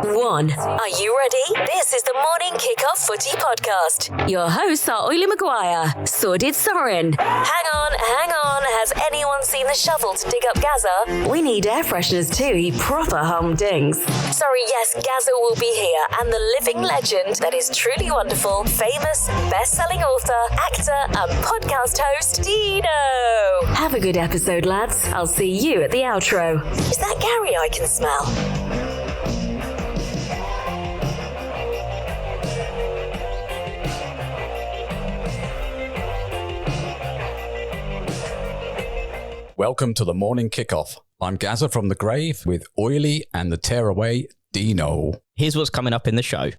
1. Are you ready? This is the Morning Kickoff Footy Podcast. Your hosts are Maguire, Thawed, Sorin. Hang on. Has anyone seen the shovel to dig up Gazza? We need air fresheners too, he proper humdings. Sorry, yes, Gazza will be here, and the living legend that is truly wonderful, famous, best-selling author, actor, and podcast host, Dino. Have a good episode, lads. I'll see you at the outro. Is that Gary I can smell? Welcome to the Morning Kickoff. I'm Gazza from the grave with Oily and the tearaway Dino. Here's what's coming up in the show.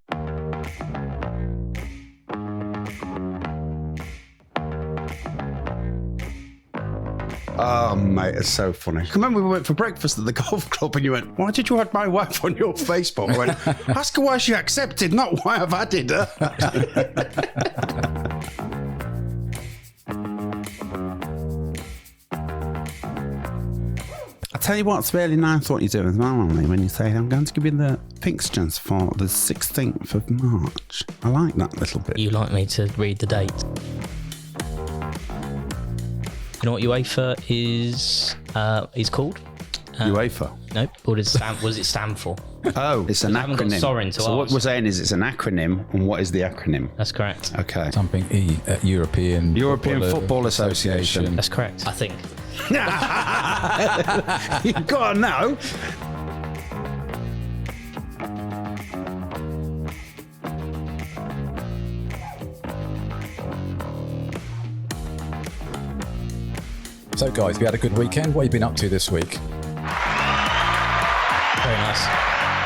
Oh, mate, it's so funny. I remember we went for breakfast at the golf club and you went, why did you add my wife on your Facebook? I went, ask her why she accepted, not why I've added her. I tell you what's really nice what you do as well, Ollie, when you say, I'm going to give you the fixtures for the 16th of March. I like that little bit. You like me to read the date. You know what UEFA is called? UEFA? Nope. What does it stand for? Oh, it's an I haven't got acronym. Sorin to So what ask. we're saying is it's an acronym, and what is the acronym? That's correct. Okay. Something European Football Association. That's correct, I think. You've got to know. So guys, we had a good weekend. What have you been up to this week? Very nice.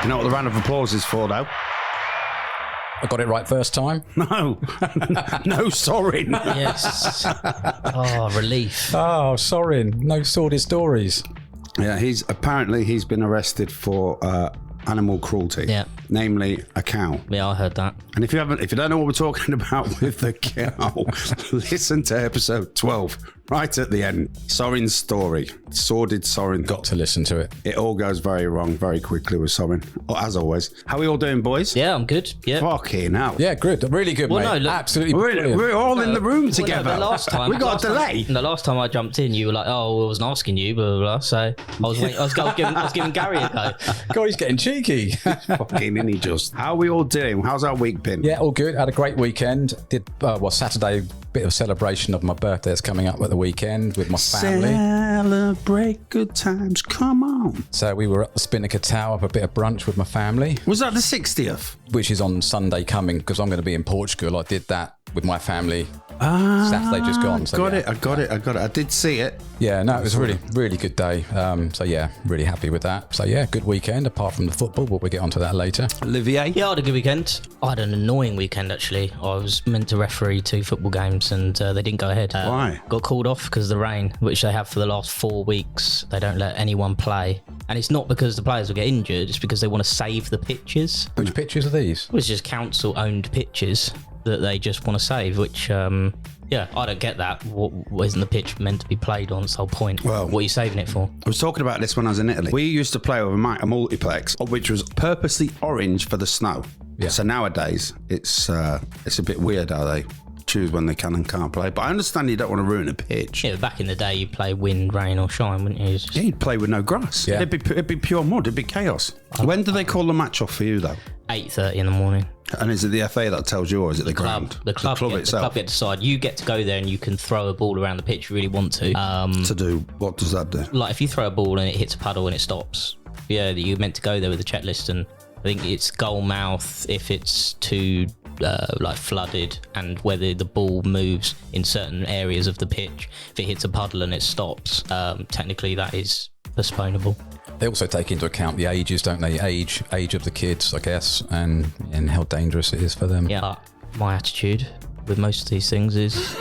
You know what the round of applause is for, though? I got it right first time. No. No, sorry. Yes. Oh, relief. Oh, Sorin, no sordid stories. Yeah, he's been arrested for animal cruelty. Yeah. Namely, a cow. Yeah, I heard that. And if you don't know what we're talking about with the cow, listen to episode 12, right at the end. Sorin's story. Sordid Sorin. Got to listen to it. It all goes very wrong very quickly with Sorin, as always. How are we all doing, boys? Yeah, I'm good. Yeah. Fucking hell. Yeah, good. Really good, Well, mate. no, look, absolutely brilliant. We're all in the room together. Well, no, the last time we got a delay. The last time I jumped in, you were like, "Oh, I wasn't asking you," blah blah blah. So I was giving Gary a go. God, he's getting cheeky. Fucking in he just. How are we all doing? How's our week been? Yeah, all good. Had a great weekend. Did Saturday, bit of celebration of my birthday that's coming up at the weekend with my family. Celebrate good times, come on. So we were at the Spinnaker Tower for a bit of brunch with my family. Was that the 60th? Which is on Sunday coming because I'm going to be in Portugal. I did that with my family Saturday just gone. So I got it. I did see it. Yeah, no, it was a really good day. So yeah, really happy with that. So yeah, good weekend apart from the football, but we'll get onto that later. Olivier? Yeah, I had a good weekend. I had an annoying weekend, actually. I was meant to referee 2 football games and they didn't go ahead. Why? Got called off because of the rain, which they have for the last 4 weeks. They don't let anyone play. And it's not because the players will get injured, it's because they want to save the pitches. Which pitches are these? It was just council-owned pitches that they just want to save, which, I don't get that. What isn't the pitch meant to be played on? It's the whole point. Well, what are you saving it for? I was talking about this when I was in Italy. We used to play with a multiplex, which was purposely orange for the snow. Yeah. So nowadays, it's a bit weird how they choose when they can and can't play. But I understand you don't want to ruin a pitch. Yeah, back in the day, you'd play wind, rain or shine, wouldn't you? Yeah, you'd play with no grass. Yeah. It'd be pure mud. It'd be chaos. When do they call the match off for you, though? 8:30 in the morning. And is it the FA that tells you, or is it the ground? The club itself? The club get to decide. You get to go there and you can throw a ball around the pitch if you really want to. To do, what does that do? Like if you throw a ball and it hits a puddle and it stops, yeah, you're meant to go there with a checklist. And I think it's goal mouth if it's too flooded, and whether the ball moves in certain areas of the pitch. If it hits a puddle and it stops, technically that is postponable. They also take into account the ages, don't they? Age of the kids, I guess, and how dangerous it is for them. Yeah, my attitude with most of these things is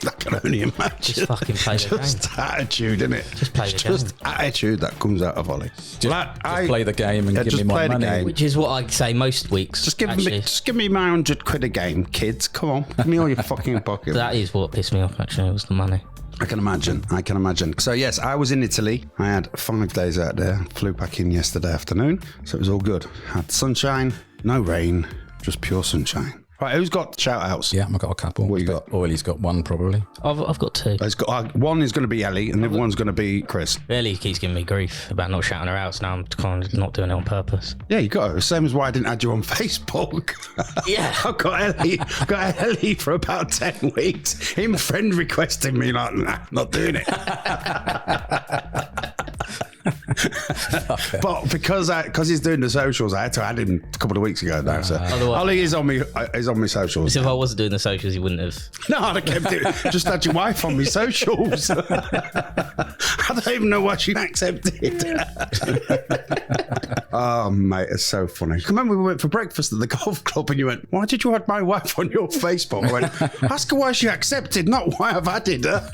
I can only imagine. just fucking play the game. Just attitude, isn't it? Just play the Just attitude that comes out of Ollie. Just play the game and give me my money. Which is what I say most weeks. Just give me my £100 a game, kids. Come on, give me all your fucking pocket. That is what pissed me off, actually. It was the money. I can imagine. So yes, I was in Italy. I had 5 days out there. Flew back in yesterday afternoon. So it was all good. Had sunshine, no rain, just pure sunshine. Right, who's got shout-outs? Yeah, I've got a couple. What you got? Oiley's got one, probably. I've got 2. One is going to be Ellie, and the other one's going to be Chris. Ellie keeps giving me grief about not shouting her out, so now I'm kind of not doing it on purpose. Yeah, you got it. Same as why I didn't add you on Facebook. Yeah. I've got Ellie for about 10 weeks. Him friend requesting me, like, nah, not doing it. But because he's doing the socials, I had to add him a couple of weeks ago now. So Ollie is on me. Is on my socials. So if I wasn't doing the socials, you wouldn't have. No, I'd have kept it. Just had your wife on me socials. I don't even know why she accepted. Oh, mate, it's so funny. Remember we went for breakfast at the golf club and you went, why did you add my wife on your Facebook? I went, ask her why she accepted, not why I've added her.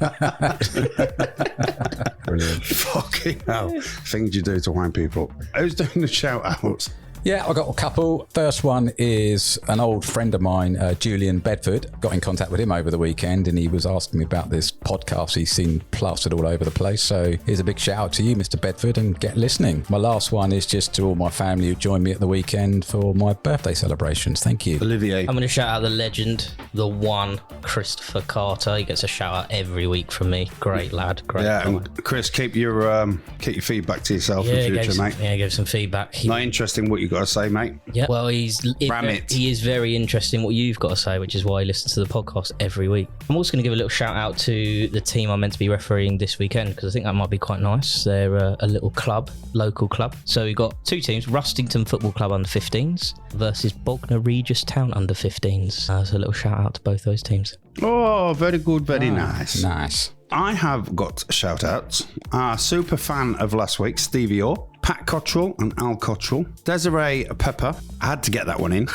Brilliant. Fucking hell. Things you do to wind people up. Who's doing the shout-outs? Yeah, I got a couple. First one is an old friend of mine, Julian Bedford. Got in contact with him over the weekend and he was asking me about this podcast he's seen plastered all over the place. So here's a big shout out to you, Mr. Bedford, and get listening. My last one is just to all my family who joined me at the weekend for my birthday celebrations. Thank you. Olivier. I'm going to shout out the legend, the one, Christopher Carter. He gets a shout out every week from me. Great lad. Great guy. And Chris, keep your feedback to yourself in future, mate. Yeah, give some feedback. Not interesting what you got to say, mate. Yeah, well, he is very interesting what you've got to say, which is why he listens to the podcast every week. I'm also going to give a little shout out to the team I'm meant to be refereeing this weekend because I think that might be quite nice. They're a little club, local club. So we've got 2 teams, Rustington Football Club under 15s versus Bognor Regis Town under 15s. So a little shout out to both those teams. Oh, very good, very nice. Nice. I have got shout-outs. Our super fan of last week, Stevie Orr, Pat Cottrell and Al Cottrell, Desiree Pepper. I had to get that one in.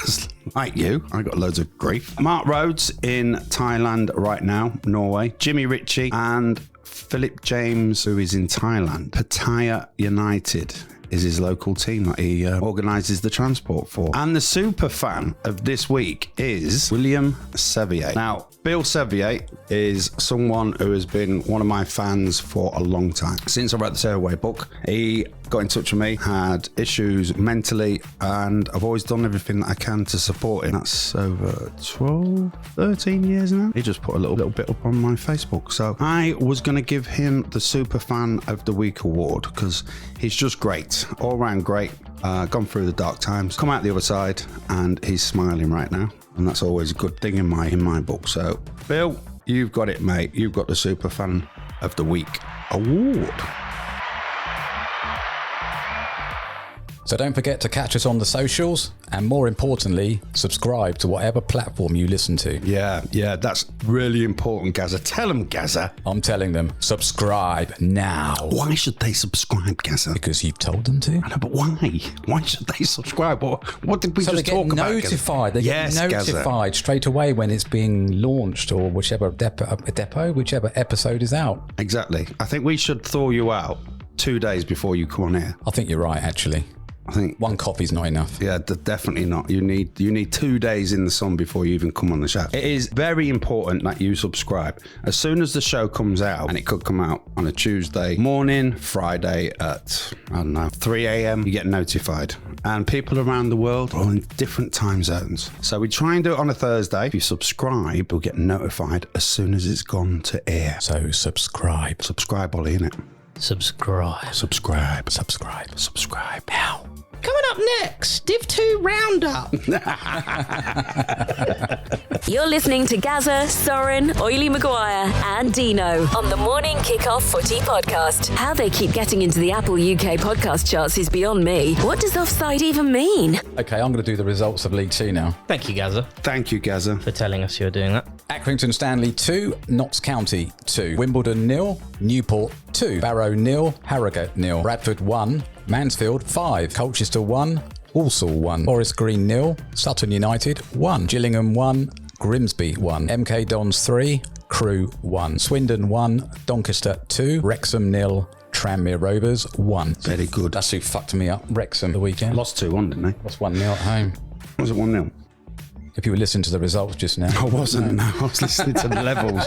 Like you, I got loads of grief. Mark Rhodes in Thailand right now, Norway. Jimmy Ritchie and Philip James, who is in Thailand. Pattaya United is his local team that he organises the transport for. And the super fan of this week is William Sevier. Now, Bill Sevier is someone who has been one of my fans for a long time. Since I wrote the Tearaway book, he got in touch with me, had issues mentally, and I've always done everything that I can to support him. That's over 12, 13 years now. He just put a little bit up on my Facebook. So I was going to give him the Super Fan of the Week award because he's just great, all round great. Gone through the dark times, come out the other side, and he's smiling right now. And that's always a good thing in my book. So, Bill, you've got it, mate. You've got the Super Fan of the Week award. So don't forget to catch us on the socials and more importantly, subscribe to whatever platform you listen to. Yeah, that's really important, Gazza. Tell them, Gazza. I'm telling them, subscribe now. Why should they subscribe, Gazza? Because you've told them to. I know, but why? Why should they subscribe? What did we so just talk about? They get notified straight away when it's being launched or whichever whichever episode is out. Exactly. I think we should thaw you out 2 days before you come on air. I think you're right, actually. I think one coffee's not enough. Yeah, definitely not. You need 2 days in the sun before you even come on the show. It is very important that you subscribe. As soon as the show comes out, and it could come out on a Tuesday morning, Friday at, 3 a.m, you get notified. And people around the world are in different time zones. So we try and do it on a Thursday. If you subscribe, you'll get notified as soon as it's gone to air. So subscribe. Subscribe, Ollie, innit? Subscribe. Subscribe now. Coming up next, Div 2 Roundup. You're listening to Gazza, Sorin, Oily Maguire, and Dino on the Morning Kickoff Footy Podcast. How they keep getting into the Apple UK podcast charts is beyond me. What does offside even mean? Okay, I'm going to do the results of League 2 now. Thank you, Gazza. Thank you, Gazza. For telling us you're doing that. Accrington Stanley 2, Notts County 2, Wimbledon 0, Newport 2, Barrow 0, Harrogate 0, Bradford 1, Mansfield 5, Colchester 1, Walsall 1, Forest Green 0, Sutton United 1, Gillingham 1, Grimsby 1, MK Dons 3, Crewe 1, Swindon 1, Doncaster 2, Wrexham 0, Tranmere Rovers 1. Very good. That's who fucked me up, Wrexham, the weekend. Lost 2-1, didn't they? Lost 1-0 at home. Was it 1-0? If you were listening to the results just now. I wasn't. No, I was listening to the levels.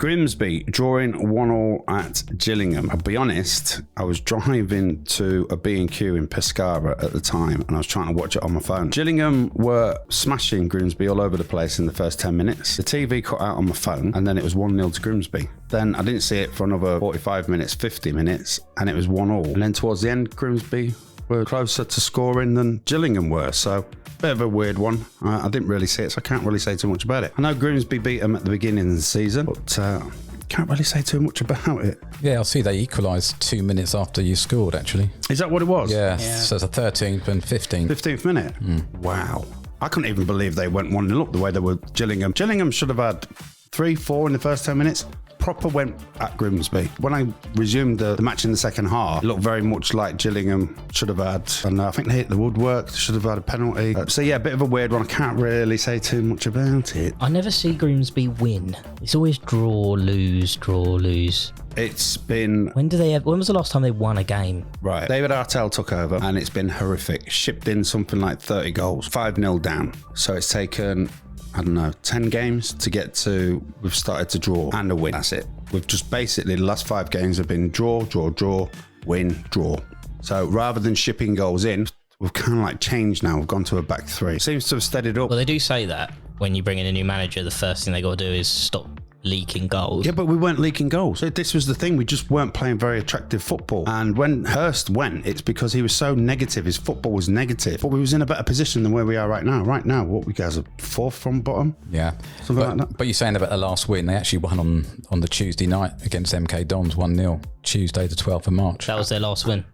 Grimsby drawing 1-1 at Gillingham. I'll be honest, I was driving to a B&Q in Pescara at the time and I was trying to watch it on my phone. Gillingham were smashing Grimsby all over the place in the first 10 minutes. The TV cut out on my phone and then it was 1-0 to Grimsby. Then I didn't see it for another 45 minutes, 50 minutes, and it was 1-1. And then towards the end, Grimsby were closer to scoring than Gillingham were. So, bit of a weird one. I didn't really see it, so I can't really say too much about it. I know Grimsby beat them at the beginning of the season, but can't really say too much about it. Yeah, I'll see they equalised 2 minutes after you scored, actually. Is that what it was? Yeah. So it's the 13th and 15th. 15th minute? Wow. I couldn't even believe they went 1-0 up the way they were Gillingham. Gillingham should have had 3-4 in the first 10 minutes. Proper went at Grimsby. When I resumed the match in the second half, it looked very much like Gillingham should have had. And I think they hit the woodwork, should have had a penalty. So yeah, a bit of a weird one. I can't really say too much about it. I never see Grimsby win. It's always draw, lose, draw, lose. It's been... When was the last time they won a game? Right. David Artell took over and it's been horrific. Shipped in something like 30 goals, 5-0 down. So it's taken... 10 games to get to, we've started to draw and a win. That's it. We've just basically, the last 5 games have been draw, win, draw. So rather than shipping goals in, we've kind of like changed now. We've gone to a back 3. Seems to have steadied up. Well, they do say that when you bring in a new manager, the first thing they got to do is stop leaking goals. Yeah, but we weren't leaking goals. So this was the thing. We just weren't playing very attractive football. And when Hurst went, it's because he was so negative. His football was negative. But we was in a better position than where we are right now. Right now, what we guys are 4th from bottom? Yeah. Something like that. But you're saying about the last win, they actually won on the Tuesday night against MK Dons 1-0. Tuesday the 12th of March. That was their last win.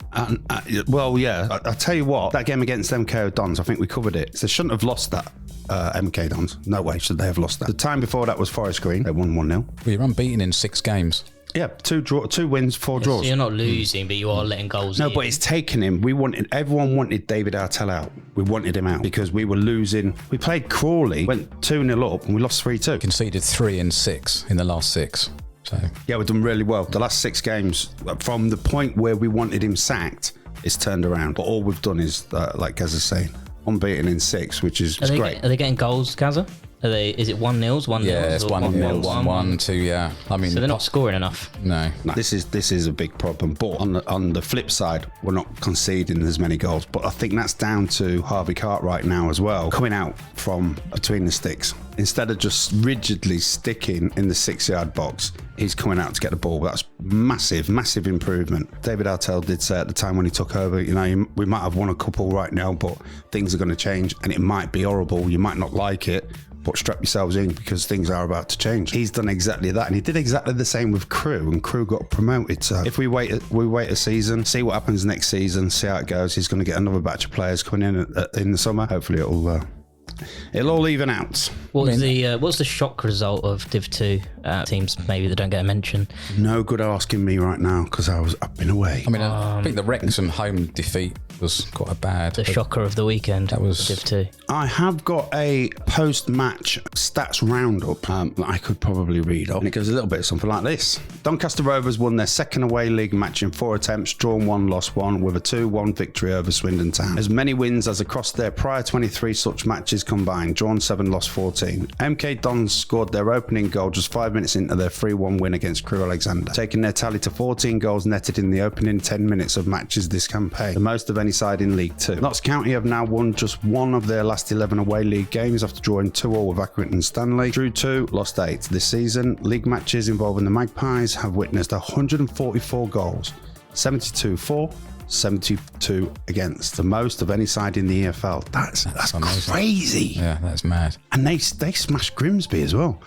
Well, yeah. I tell you what, that game against MK Dons, I think we covered it. They shouldn't have lost that. MK Dons. No way should they have lost that. The time before that was Forest Green. They won 1-0. Well, you're unbeaten in 6 games. Yeah, 2 wins, 4 draws. So you're not losing, but you are letting goals in. No, but it's taken him. Everyone wanted David Artell out. We wanted him out because we were losing. We played Crawley, went 2-0 up, and we lost 3-2. Conceded 3 in 6 in the last 6. So yeah, we've done really well. The last 6 games, from the point where we wanted him sacked, it's turned around. But all we've done is, like Gazza's saying, unbeaten in 6, which is great. Are they getting goals, Gazza? Is it 1-0s? 1-0s? Yeah, it's 1-0, 1-2, yeah. I mean, so they're not scoring enough. No. This is a big problem. But on the flip side, we're not conceding as many goals. But I think that's down to Harvey Cartwright now as well, coming out from between the sticks. Instead of just rigidly sticking in the 6-yard box, he's coming out to get the ball. That's massive improvement. David Artell did say at the time when he took over, we might have won a couple right now, but things are going to change and it might be horrible. You might not like it, but strap yourselves in because things are about to change. He's done exactly that, and he did exactly the same with Crewe, and Crewe got promoted. So if we wait a season, see what happens next season, see how it goes. He's going to get another batch of players coming in the summer. Hopefully it'll all even out. What's the shock result of Div 2 teams maybe that don't get a mention? No good asking me right now because I've been away. I mean, I think the Wrexham home defeat was quite a bad. The shocker of the weekend. That was Div 2. I have got a post-match stats roundup that I could probably read off. And it goes a little bit something like this. Doncaster Rovers won their second away league match in 4 attempts, drawn 1, lost 1, with a 2-1 victory over Swindon Town. As many wins as across their prior 23 such matches combined, drawn 7, lost 14. MK Dons scored their opening goal just 5 minutes into their 3-1 win against Crewe Alexander, taking their tally to 14 goals netted in the opening 10 minutes of matches this campaign, the most of any side in League 2. Notts County have now won just 1 of their last 11 away league games after drawing 2-2 with Accrington Stanley. Drew 2, lost 8. This season, league matches involving the Magpies have witnessed 144 goals, 72 for, 72 against, the most of any side in the EFL. That's crazy. Yeah, that's mad. And they smashed Grimsby as well.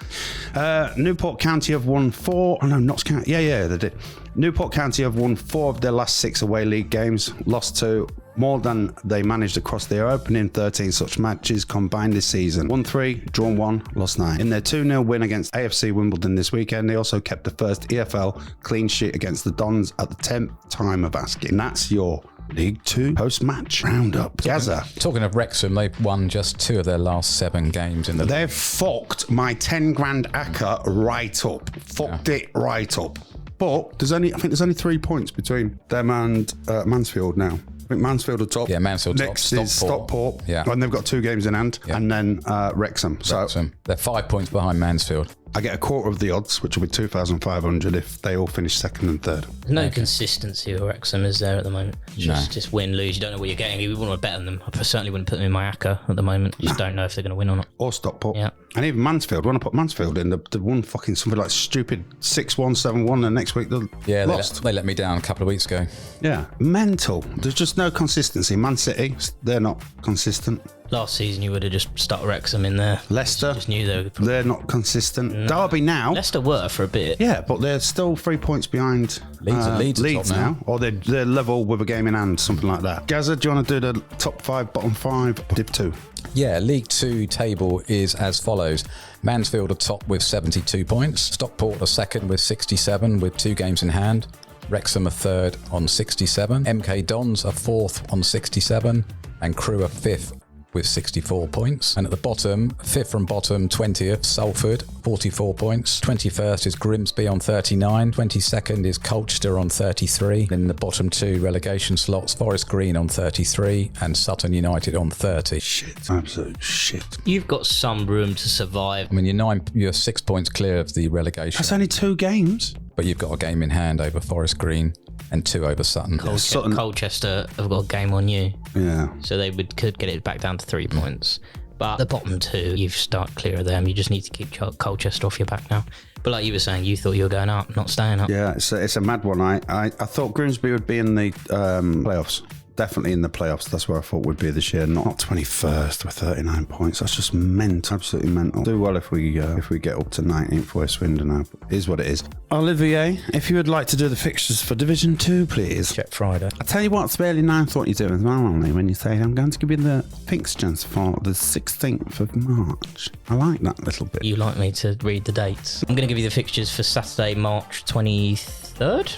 Newport County have won 4. Oh no, Notts County. Yeah, they did. Newport County have won 4 of their last 6 away league games, lost 2, more than they managed across their opening 13 such matches combined this season. Won 3, drawn 1, lost 9. In their 2-0 win against AFC Wimbledon this weekend, they also kept the first EFL clean sheet against the Dons at the 10th time of asking. And that's your League 2 post-match roundup. Gazza. Talking of Wrexham, they've won just 2 of their last 7 games in the. They've fucked my 10 grand ACCA right up. Fucked it right up. But I think there's only 3 points between them and Mansfield now. I think Mansfield are top. Yeah, Mansfield top. Next is Stockport. Yeah. And they've got 2 games in hand. Yeah. And then Wrexham. Wrexham. They're 5 points behind Mansfield. I get a quarter of the odds, which will be 2,500 if they all finish second and third. There's no consistency with Wrexham, is there, at the moment? Just win, lose. You don't know what you're getting. You wouldn't want to bet on them. I certainly wouldn't put them in my ACCA at the moment. You just don't know if they're going to win or not. Or Stockport. Yeah. And even Mansfield. When I put Mansfield in, the one fucking something like stupid 6-1, 7-1, and next week they lost. They let me down a couple of weeks ago. Yeah. Mental. There's just no consistency. Man City, they're not consistent. Last season, you would have just stuck Wrexham in there. Leicester, just knew they're not consistent. No. Derby now. Leicester were for a bit. Yeah, but they're still 3 points behind Leeds now. Or they're level with a game in hand, something like that. Gazza, do you want to do the top 5, bottom 5, Div 2? Yeah, League 2 table is as follows. Mansfield are top with 72 points. Stockport are second with 67 with 2 games in hand. Wrexham are third on 67. MK Dons are fourth on 67. And Crewe are fifth with 64 points. And at the bottom, fifth from bottom, 20th, Salford, 44 points. 21st is Grimsby on 39. 22nd is Colchester on 33. In the bottom 2 relegation slots, Forest Green on 33 and Sutton United on 30. Shit, absolute shit. You've got some room to survive. I mean, you're 6 points clear of the relegation. That's only 2 games. But you've got a game in hand over Forest Green and 2 over Sutton. Colchester have got a game on you. Yeah. So they could get it back down to 3 points. But the bottom 2, you've start clear of them. You just need to keep Colchester off your back now. But like you were saying, you thought you were going up, not staying up. Yeah, it's a mad one. I thought Grimsby would be in the playoffs. Definitely in the playoffs. That's where I thought we'd be this year. Not 21st with 39 points. That's just mental, absolutely mental. Do well if we get up to 19th West Swindon now. It is what it is. Olivier, if you would like to do the fixtures for Division 2, please. Check Friday. I tell you what, it's barely 9th what you're doing as well, only when you say I'm going to give you the fixtures for the 16th of March. I like that little bit. You like me to read the dates? I'm going to give you the fixtures for Saturday, March 23rd.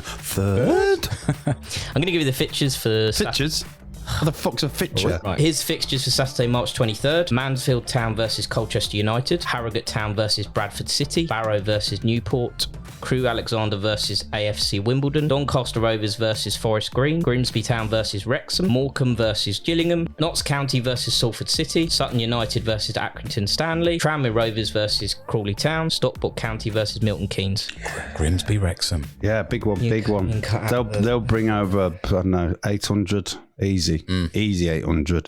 Third? I'm going to give you the fixtures for... Fixtures? What the fuck's a fixture? Right. Here's fixtures for Saturday, March 23rd. Mansfield Town versus Colchester United. Harrogate Town versus Bradford City. Barrow versus Newport. Crewe Alexander versus AFC Wimbledon. Doncaster Rovers versus Forest Green. Grimsby Town versus Wrexham. Morecambe versus Gillingham. Notts County versus Salford City. Sutton United versus Accrington Stanley. Tranmere Rovers versus Crawley Town. Stockport County versus Milton Keynes. Grimsby Wrexham. Yeah, big one, big one. They'll bring over, I don't know, 800. Easy. Easy 800.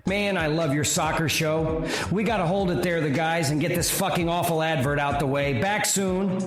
Man, I love your soccer show. We gotta hold it there, the guys, and get this fucking awful advert out the way. Back soon.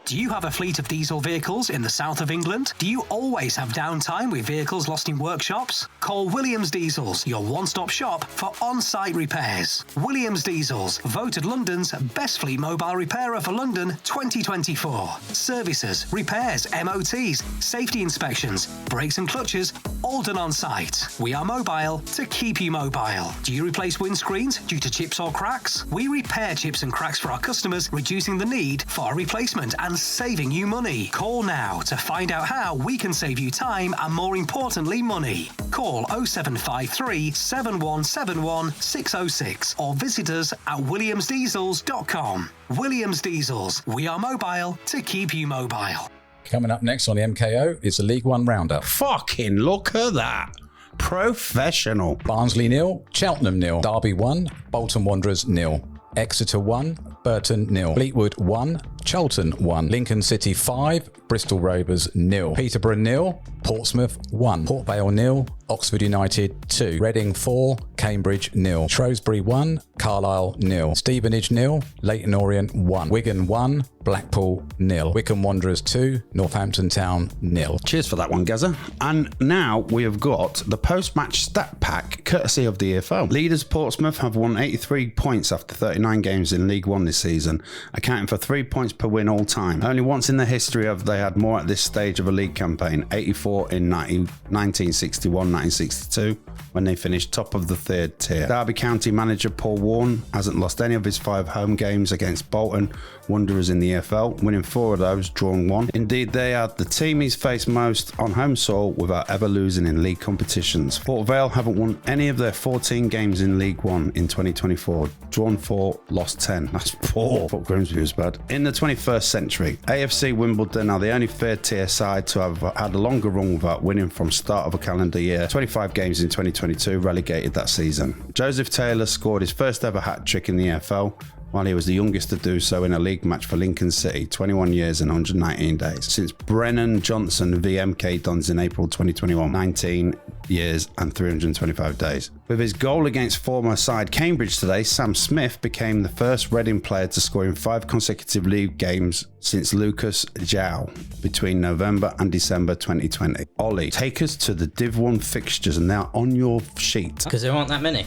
Do you have a fleet of diesel vehicles in the south of England? Do you always have downtime with vehicles lost in workshops? Call Williams Diesels, your one-stop shop for on-site repairs. Williams Diesels, voted London's best fleet mobile repairer for London 2024. Services, repairs, MOTs, safety inspections, brakes and clutches, all done on site. We are mobile to keep you mobile. Do you replace windscreens due to chips or cracks? We repair chips and cracks for our customers, reducing the need for a replacement and saving you money. Call now to find out how we can save you time and, more importantly, money. Call 0753 7171 606 or visit us at williamsdiesels.com. Williams Diesels. We are mobile to keep you mobile. Coming up next on the MKO is the League 1 roundup. Fucking look at that. Professional. Barnsley 0, Cheltenham 0, Derby 1, Bolton Wanderers 0, Exeter 1, Burton 0, Fleetwood 1, Charlton 1, Lincoln City 5, Bristol Rovers 0, Peterborough 0, Portsmouth 1, Port Vale 0, Oxford United 2, Reading 4, Cambridge 0, Shrewsbury 1, Carlisle 0, Stevenage 0, Leyton Orient 1, Wigan 1, Blackpool 0, Wycombe Wanderers 2, Northampton Town 0. Cheers for that one, Gazza. And now we have got the post-match stat pack, courtesy of the EFL. Leaders Portsmouth have won 83 points after 39 games in League 1 this season, accounting for 3 points per win all time. Only once in the history have they had more at this stage of a league campaign, 84 in 1961-1962, when they finished top of the third tier. Derby County manager Paul Warne hasn't lost any of his 5 home games against Bolton Wanderers in the EFL, winning 4 of those, drawn 1. Indeed, they are the team he's faced most on home soil without ever losing in league competitions. Port Vale haven't won any of their 14 games in League 1 in 2024, drawn 4, lost 10. That's poor. I thought Grimsby was bad. In the 21st century, AFC Wimbledon are the only third tier side to have had a longer run without winning from start of a calendar year. 25 games in 2024. 2022, relegated that season. Joseph Taylor scored his first ever hat-trick in the EFL, while he was the youngest to do so in a league match for Lincoln City, 21 years and 119 days. Since Brennan Johnson v MK Dons in April 2021, 19 years and 325 days. With his goal against former side Cambridge today, Sam Smith became the first Reading player to score in 5 consecutive league games since Lucas João between November and December 2020. Ollie, take us to the Div 1 fixtures, and they're on your sheet. Because there aren't that many.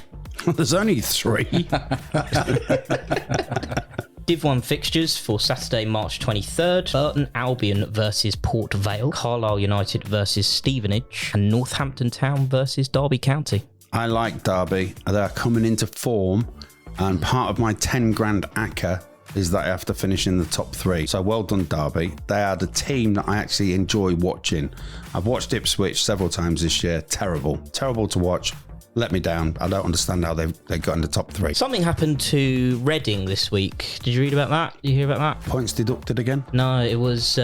There's only 3. Div 1 fixtures for Saturday, March 23rd. Burton Albion versus Port Vale, Carlisle United versus Stevenage, and Northampton Town versus Derby County. I like Derby. They're coming into form, and part of my 10 grand ACCA is that I have to finish in the top 3. So well done, Derby. They are the team that I actually enjoy watching. I've watched Ipswich several times this year. Terrible to watch. Let me down. I don't understand how they got in the top 3. Something happened to Reading this week. Did you read about that? Did you hear about that? Points deducted again? No, it was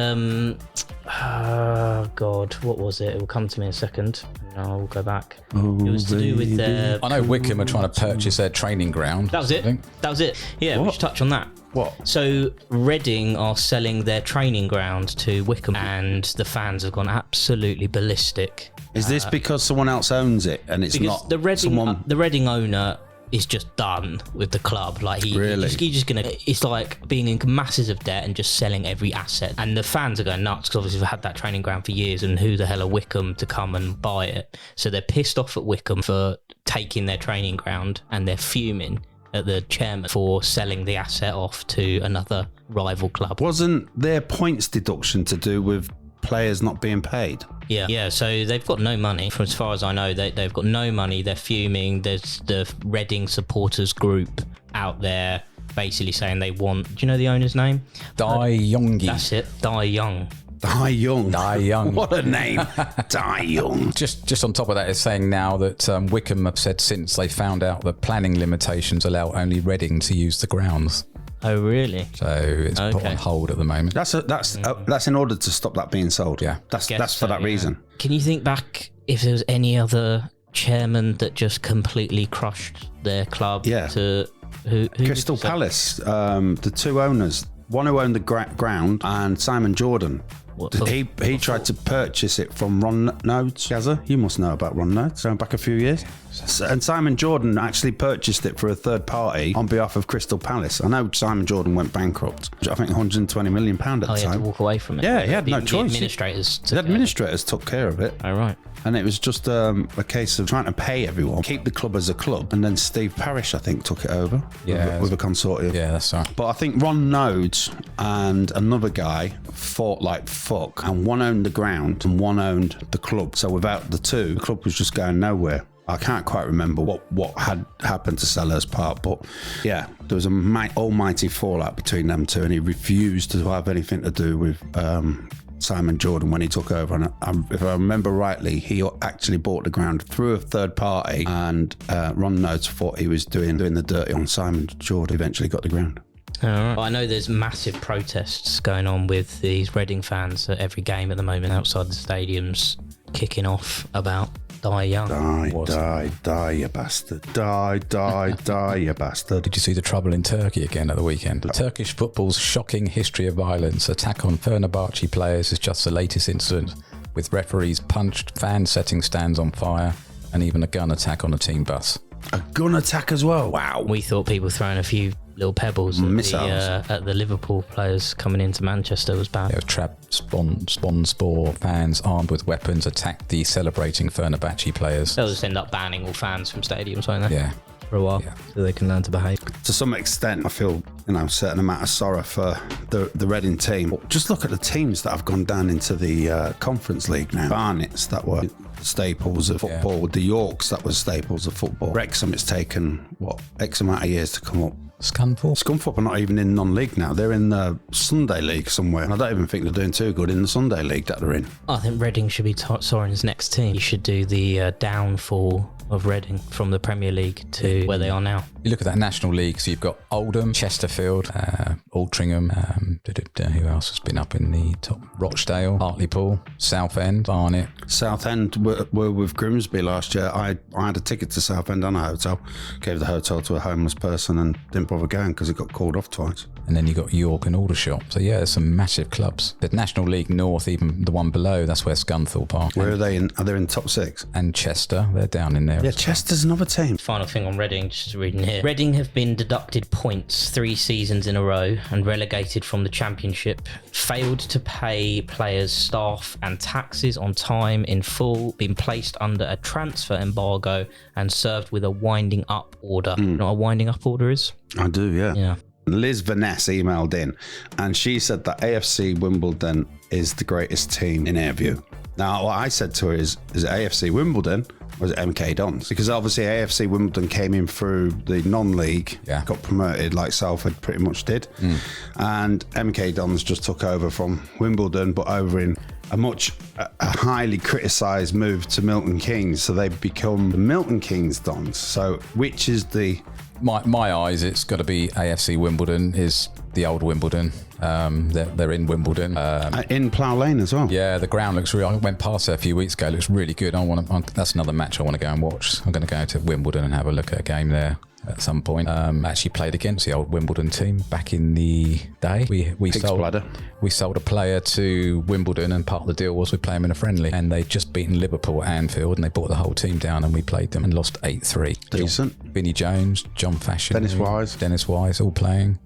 God, what was it? It will come to me in a second. No, we'll go back. It was to do with their... I know Wickham are trying to purchase their training ground. That was it. Yeah, we should touch on that. What? So Reading are selling their training ground to Wickham, and the fans have gone absolutely ballistic. Is this because someone else owns it and it's not the Reading someone... the Reading owner is just done with the club. Like he's just gonna. It's like being in masses of debt and just selling every asset. And the fans are going nuts because obviously we've had that training ground for years, and who the hell are Wickham to come and buy it? So they're pissed off at Wickham for taking their training ground, and they're fuming at the chairman for selling the asset off to another rival club. Wasn't their points deduction to do with players not being paid? Yeah. So they've got no money. From as far as I know, they've got no money. They're fuming. There's the Reading supporters group out there basically saying they want. Do you know the owner's name? Dai Youngie. That's it. Dai Young. Dai Young. Dai Young. What a name. Dai Young. Just on top of that, it's saying now that Wickham have said since they found out that planning limitations allow only Reading to use the grounds. Oh, really? So it's put on hold at the moment. That's in order to stop that being sold. Yeah. That's for that reason. Can you think back if there was any other chairman that just completely crushed their club? Yeah. To who Crystal Palace, the 2 owners, one who owned the ground and Simon Jordan. He tried to purchase it from Ron Nodes. Gazza, you must know about Ron Nodes, going back a few years. And Simon Jordan actually purchased it for a third party on behalf of Crystal Palace. I know Simon Jordan went bankrupt. I think £120 million at the time. He had to walk away from it. Yeah, he had no choice. The administrators took care of it. Oh, right. And it was just a case of trying to pay everyone, keep the club as a club. And then Steve Parish, I think, took it over with a consortium. Yeah, that's right. But I think Ron Nodes and another guy fought like fuck. And one owned the ground and one owned the club. So without the two, the club was just going nowhere. I can't quite remember what had happened to Sellers Park, but yeah, there was a almighty fallout between them two, and he refused to have anything to do with Simon Jordan when he took over. And if I remember rightly, he actually bought the ground through a third party, and Ron Nodes thought he was doing the dirty on Simon Jordan. Eventually got the ground. All right. Well, I know there's massive protests going on with these Reading fans at every game at the moment outside the stadiums, kicking off about Die Young. Die, you bastard. Die, you bastard. Did you see the trouble in Turkey again at the weekend? The Turkish football's shocking history of violence. Attack on Fenerbahce players is just the latest incident, with referees punched, fans setting stands on fire, and even a gun attack on a team bus. A gun attack as well? Wow. We thought people throwing a few little pebbles at the Liverpool players coming into Manchester was bad. Yeah, Trabzonspor fans armed with weapons attacked the celebrating Fenerbahce players. They'll just end up banning all fans from stadiums, won't they? Yeah. For a while, so they can learn to behave. To some extent, I feel a certain amount of sorrow for the Reading team. Just look at the teams that have gone down into the Conference League now. Barnet's that were staples of football. Yeah. The Yorks that was staples of football. Wrexham, it's taken X amount of years to come up. Scunthorpe are not even in non-league now. They're in the Sunday League somewhere. And I don't even think they're doing too good in the Sunday League that they're in. I think Reading should be Sorin's next team. He should do the downfall of Reading from the Premier League to where they are now. You look at that National League, so you've got Oldham, Chesterfield, Sheffield, Altrincham, who else has been up in the top? Rochdale, Hartlepool, Southend, Barnet. Southend were with Grimsby last year. I had a ticket to Southend and a hotel. Gave the hotel to a homeless person and didn't bother going because it got called off twice. And then you got York and Aldershot. So yeah, there's some massive clubs. The National League North, even the one below, that's where Scunthorpe are. Where are they in? Are they in top 6? And Chester, they're down in there. Yeah, Chester's another team. Final thing on Reading, just reading here. Reading have been deducted points 3 seasons in a row and relegated from the Championship. Failed to pay players, staff and taxes on time in full. Been placed under a transfer embargo and served with a winding up order. You know what a winding up order is? I do, yeah. Yeah. Liz Vanessa emailed in and she said that AFC Wimbledon is the greatest team in her view. Now, what I said to her is it AFC Wimbledon or is it MK Dons? Because obviously AFC Wimbledon came in through the non-league, got promoted like Salford pretty much did. And MK Dons just took over from Wimbledon, but over in a highly criticised move to Milton Keynes. So they've become the Milton Keynes Dons. So which is the... My eyes, it's got to be AFC Wimbledon is the old Wimbledon. They're in Wimbledon. In Plough Lane as well. Yeah, the ground looks really... I went past there a few weeks ago. It looks really good. That's another match I want to go and watch. I'm going to go to Wimbledon and have a look at a game there at some point. Actually played against the old Wimbledon team back in the day. We sold a player to Wimbledon and part of the deal was we play them in a friendly and they'd just beaten Liverpool at Anfield and they brought the whole team down and we played them and lost 8-3. Decent. Vinnie Jones, John Fashion, Dennis Wise all playing.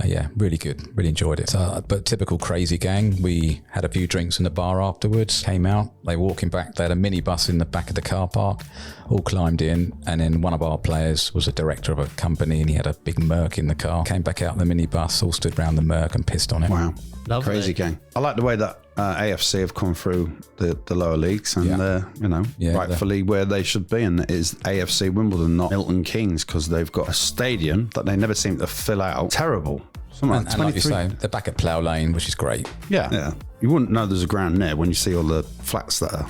Yeah, really good. Really enjoyed it. But typical crazy gang. We had a few drinks in the bar afterwards, came out, they were walking back. They had a minibus in the back of the car park, all climbed in. And then one of our players was a director of a company and he had a big Merc in the car. Came back out in the minibus, all stood around the Merc and pissed on it. Wow. Lovely. Crazy gang. I like the way that AFC have come through the lower leagues and they're, rightfully where they should be. And it is AFC Wimbledon, not Milton Keynes, because they've got a stadium that they never seem to fill out. Terrible. And like you say, they're back at Plough Lane, which is great. Yeah. You wouldn't know there's a ground there when you see all the flats that are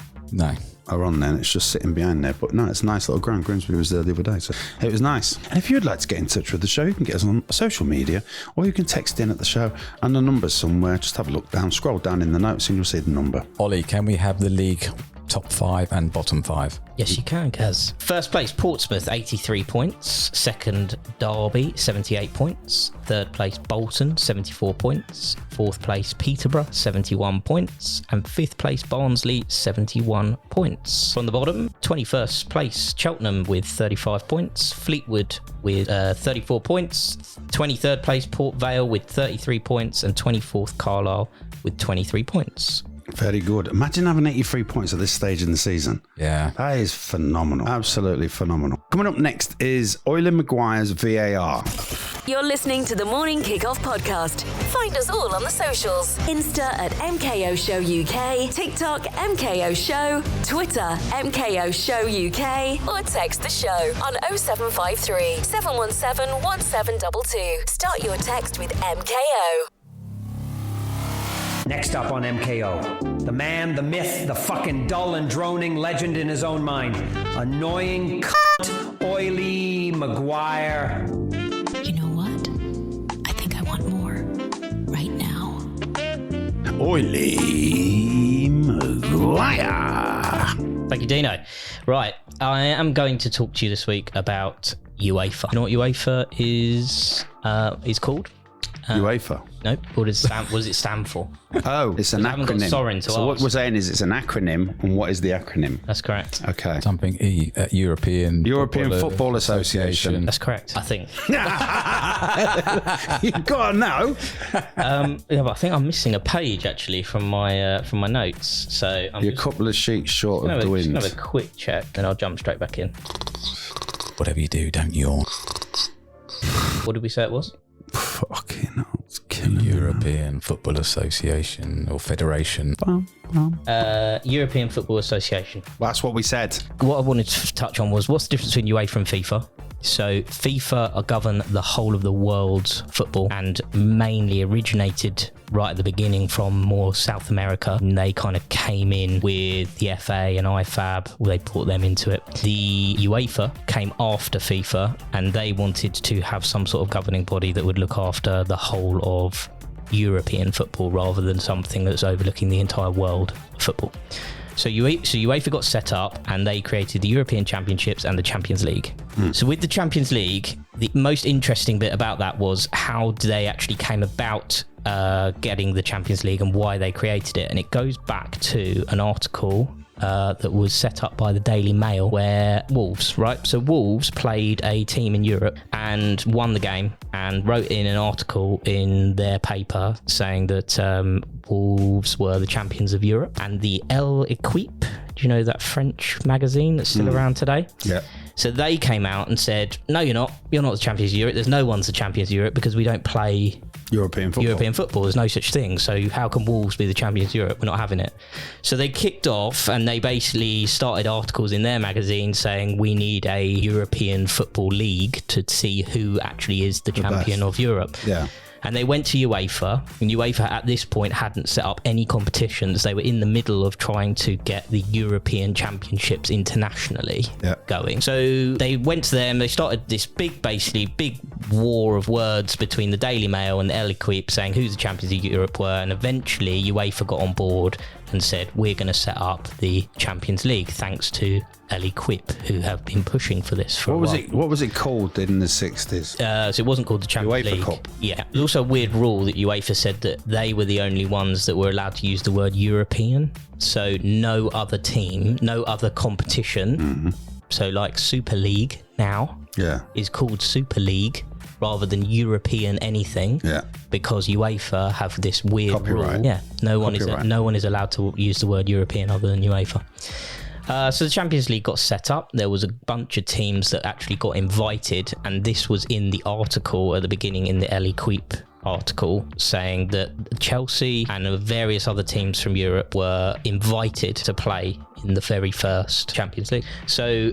on there and it's just sitting behind there. But no, it's a nice little ground. Grimsby was there the other day, so it was nice. And if you'd like to get in touch with the show, you can get us on social media or you can text in at the show and the number's somewhere. Just have a look down, scroll down in the notes and you'll see the number. Ollie, can we have the league top 5 and bottom 5? Yes, you can, Gaz. First place, Portsmouth, 83 points. Second, Derby, 78 points. Third place, Bolton, 74 points. Fourth place, Peterborough, 71 points. And fifth place, Barnsley, 71 points. From the bottom, 21st place, Cheltenham with 35 points. Fleetwood with 34 points. 23rd place, Port Vale with 33 points. And 24th, Carlisle with 23 points. Very good. Imagine having 83 points at this stage in the season. Yeah. That is phenomenal. Absolutely phenomenal. Coming up next is Euler Maguire's VAR. You're listening to the Morning Kickoff podcast. Find us all on the socials. Insta at MKO Show UK, TikTok MKO Show, Twitter MKO Show UK, or text the show on 0753 717 1722. Start your text with MKO. Next up on MKO, the man, the myth, the fucking dull and droning legend in his own mind. Annoying oily Maguire. You know what? I think I want more right now. Oily Maguire. Thank you, Dino. Right, I am going to talk to you this week about UEFA. You know what UEFA is called? UEFA. No, what does it stand for? Oh, it's an I haven't got acronym. Sorin to So ask. what we're saying is it's an acronym, and what is the acronym? That's correct. Okay. Something European Football Association. That's correct, I think. You've got to know. Yeah, but I think I'm missing a page actually from my notes. So I'm You're a couple of sheets short of the wind. Just have a quick check, then I'll jump straight back in. Whatever you do, don't yawn. What did we say it was? Fucking hell, it's killing me. European Football Association or Federation. European Football Association. That's what we said. What I wanted to touch on was what's the difference between UEFA and FIFA? So FIFA govern the whole of the world's football and mainly originated right at the beginning from more South America. And they kind of came in with the FA and IFAB. They brought them into it. The UEFA came after FIFA and they wanted to have some sort of governing body that would look after the whole of European football rather than something that's overlooking the entire world of football. So UEFA got set up and they created the European Championships and the Champions League. So with the Champions League, the most interesting bit about that was how they actually came about getting the Champions League and why they created it. And it goes back to an article that was set up by the Daily Mail where Wolves, right? So Wolves played a team in Europe and won the game and wrote in an article in their paper saying that Wolves were the champions of Europe. And the L'Equipe, do you know that French magazine that's still around today? Yeah. So they came out and said, no, you're not the champions of Europe. There's no one's the champions of Europe because we don't play European football. There's no such thing. So how can Wolves be the champions of Europe? We're not having it. So they kicked off and they basically started articles in their magazine saying we need a European football league to see who actually is the champion of Europe. Yeah. And they went to UEFA, and UEFA at this point hadn't set up any competitions. They were in the middle of trying to get the European Championships internationally going. So they went to them, they started this big war of words between the Daily Mail and the L'Equipe saying who the champions of Europe were, and eventually UEFA got on board and said we're going to set up the Champions League thanks to L'Equipe, who have been pushing for this for a while. What was it called in the 60s? So it wasn't called the Champions League. Cup. Yeah. There's also a weird rule that UEFA said that they were the only ones that were allowed to use the word European. So no other team, no other competition. So like Super League now is called Super League rather than European anything. Yeah. Because UEFA have this weird Copyright. rule. Yeah. No one is allowed to use the word European other than UEFA. So the Champions League got set up. There was a bunch of teams that actually got invited, and this was in the article at the beginning in the L'Equipe article saying that Chelsea and various other teams from Europe were invited to play in the very first Champions League. So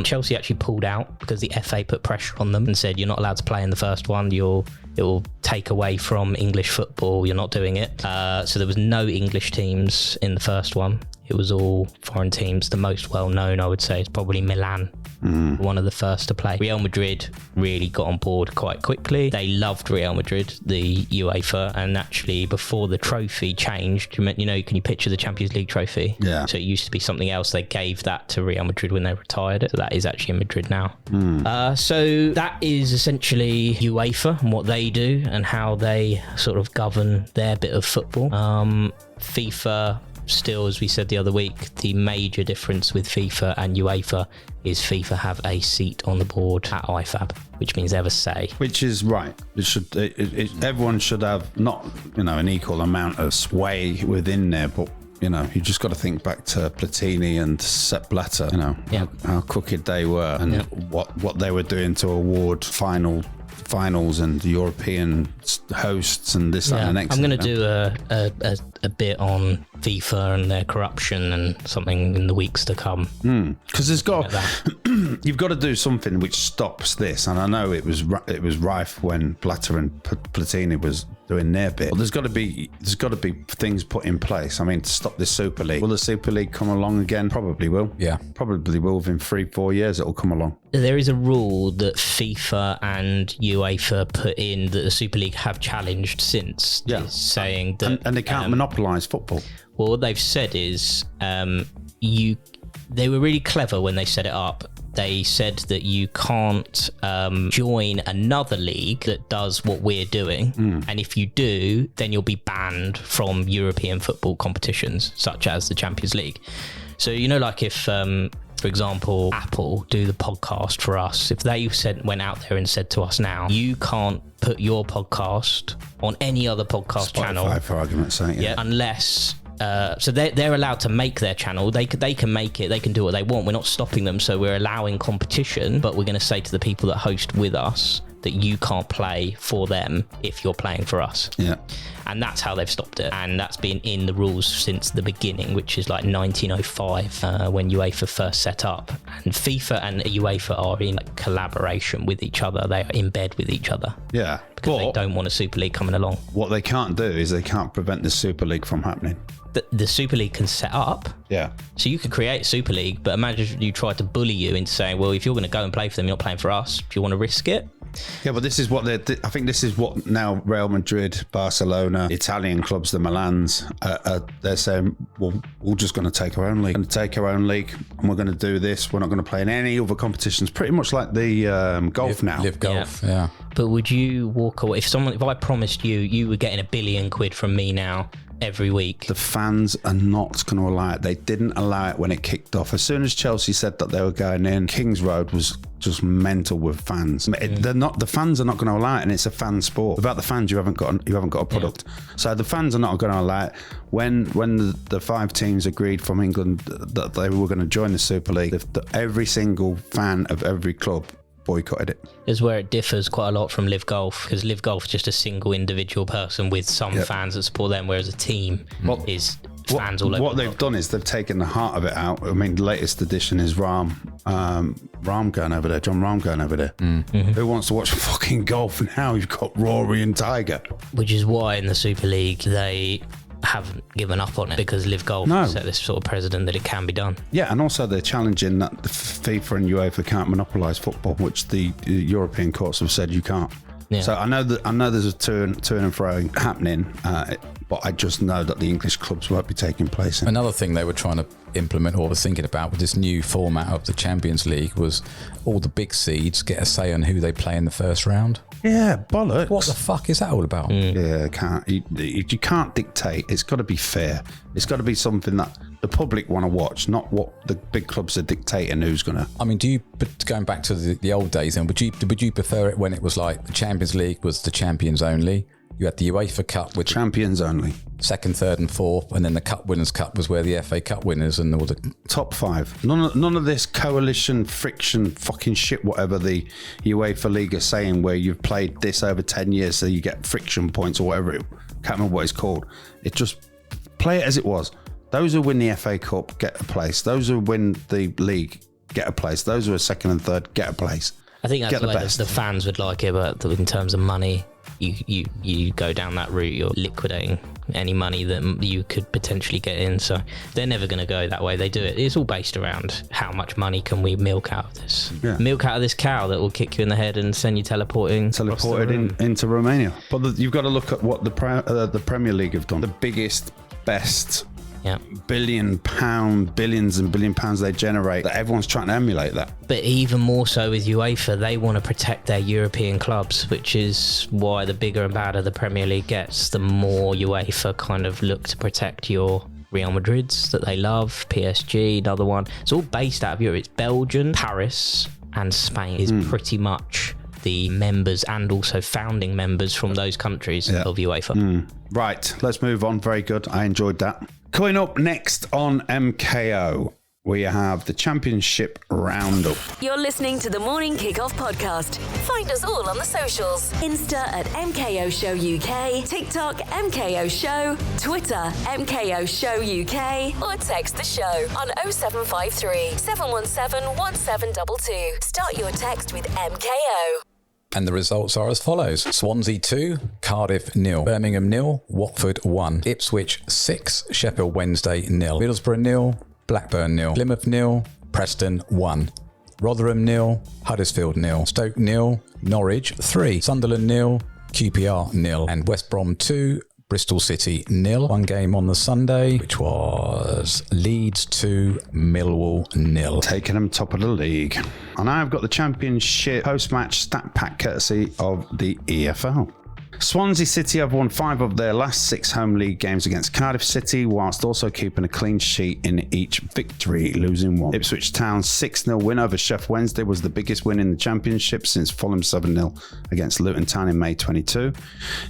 Chelsea actually pulled out because the FA put pressure on them and said you're not allowed to play in the first one. It will take away from English football. You're not doing it. So there was no English teams in the first one. It was all foreign teams. The most well-known, I would say, is probably Milan, one of the first to play. Real Madrid really got on board quite quickly. They loved Real Madrid, the UEFA, and actually before the trophy changed, can you picture the Champions League trophy? Yeah. So it used to be something else. They gave that to Real Madrid when they retired it. So that is actually in Madrid now. So that is essentially UEFA and what they do and how they sort of govern their bit of football. FIFA... Still, as we said the other week, the major difference with FIFA and UEFA is FIFA have a seat on the board at IFAB, which means they have a say. Which is right. Everyone should have not, an equal amount of sway within there, but you just got to think back to Platini and Sepp Blatter, how crooked they were and what they were doing to award finals and European hosts and this and the next. I'm going to do a bit on FIFA and their corruption and something in the weeks to come. Because you've got to do something which stops this. And I know it was rife when Blatter and Platini was doing their bit. But there's got to be things put in place. I mean, to stop this Super League. Will the Super League come along again? Probably will. Yeah, probably will. Within 3-4 years, it'll come along. There is a rule that FIFA and UEFA put in that the Super League have challenged since, saying that... And they can't monopolise football. Well, what they've said is they were really clever when they set it up. They said that you can't join another league that does what we're doing. And if you do, then you'll be banned from European football competitions, such as the Champions League. So, like if... for example, Apple do the podcast for us. If they went out there and said to us now, you can't put your podcast on any other podcast Spotify, channel, for argument's sake, unless. So they're allowed to make their channel. They can make it. They can do what they want. We're not stopping them. So we're allowing competition, but we're going to say to the people that host with us, that you can't play for them if you're playing for us. Yeah. And that's how they've stopped it. And that's been in the rules since the beginning, which is like 1905 when UEFA first set up. And FIFA and UEFA are in collaboration with each other. They are in bed with each other. Yeah. Because they don't want a Super League coming along. What they can't do is they can't prevent the Super League from happening. The Super League can set up. Yeah. So you could create a Super League, but imagine you tried to bully you into saying, well, if you're going to go and play for them, you're not playing for us. Do you want to risk it? Yeah, but this is what I think this is what now Real Madrid, Barcelona, Italian clubs, the Milans, they're saying, well, we're just going to take our own league. We're going to take our own league and we're going to do this. We're not going to play in any other competitions. Pretty much like the golf now. Live golf, yeah. But would you walk away? If I promised you were getting £1 billion from me now every week. The fans are not going to allow it. They didn't allow it when it kicked off. As soon as Chelsea said that they were going in, Kings Road was just mental with fans. They're not. The fans are not going to allow it, and it's a fan sport. Without the fans, you haven't got a product. Yeah. So the fans are not going to allow it. When the 5 teams agreed from England that they were going to join the Super League, every single fan of every club boycotted it. Is where it differs quite a lot from Live Golf, because Live Golf is just a single individual person with some fans that support them, whereas a team is fans all over. What they've done is they've taken the heart of it out. I mean, the latest edition is John Rahm going over there. Who wants to watch fucking golf now? You've got Rory and Tiger. Which is why in the Super League they haven't given up on it, because Live Golf set this sort of precedent that it can be done. Yeah, and also they're challenging that the FIFA and UEFA can't monopolise football, which the European courts have said you can't. Yeah. So I know there's a turn and fro happening, but I just know that the English clubs won't be taking place. Another thing they were trying to implement or was thinking about with this new format of the Champions League was all the big seeds get a say on who they play in the first round. Yeah, bollocks. What the fuck is that all about? Yeah, you can't dictate. It's got to be fair. It's got to be something that the public want to watch, not what the big clubs are dictating who's going to. I mean, going back to the old days, then would you prefer it when it was like the Champions League was the champions only? You had the UEFA Cup with champions only, second, third, and fourth, and then the Cup Winners' Cup was where the FA Cup winners and all the top 5. None of this coalition, friction, fucking shit, whatever the UEFA League is saying, where you've played this over 10 years, so you get friction points or whatever. Can't remember what it's called. It just play it as it was. Those who win the FA Cup get a place. Those who win the league get a place. Those who are second and third get a place. I think that's the way the fans would like it, but in terms of money, you go down that route, you're liquidating any money that you could potentially get in. So they're never going to go that way. They do it. It's all based around how much money can we milk out of this. Yeah. Milk out of this cow that will kick you in the head and send you teleported into Romania. But you've got to look at what the Premier League have done. The biggest, best billions and billion pounds they generate, that everyone's trying to emulate that. But even more so with UEFA, they want to protect their European clubs, which is why the bigger and badder the Premier League gets, the more UEFA kind of look to protect your Real Madrids that they love, PSG, another one. It's all based out of Europe. It's Belgium, Paris and Spain is pretty much the members and also founding members from those countries of UEFA. Right, let's move on. Very good. I enjoyed that. Coming up next on MKO, we have the Championship Roundup. You're listening to the Morning Kickoff Podcast. Find us all on the socials. Insta at MKO Show UK, TikTok MKO Show, Twitter MKO Show UK, or text the show on 0753 717 1722. Start your text with MKO. And the results are as follows. Swansea 2, Cardiff 0, Birmingham 0, Watford 1, Ipswich 6, Sheffield Wednesday 0, Middlesbrough 0, Blackburn 0, Plymouth 0, Preston 1, Rotherham 0, Huddersfield 0, Stoke 0, Norwich 3, Sunderland 0, QPR 0, and West Brom 2, Bristol City 0. One game on the Sunday, which was Leeds 2, Millwall 0. Taking them top of the league. And I've got the Championship post-match stat pack courtesy of the EFL. Swansea City have won 5 of their last 6 home league games against Cardiff City, whilst also keeping a clean sheet in each victory, losing 1. Ipswich Town's 6-0 win over Sheff Wednesday was the biggest win in the Championship since Fulham's 7-0 against Luton Town in May 22.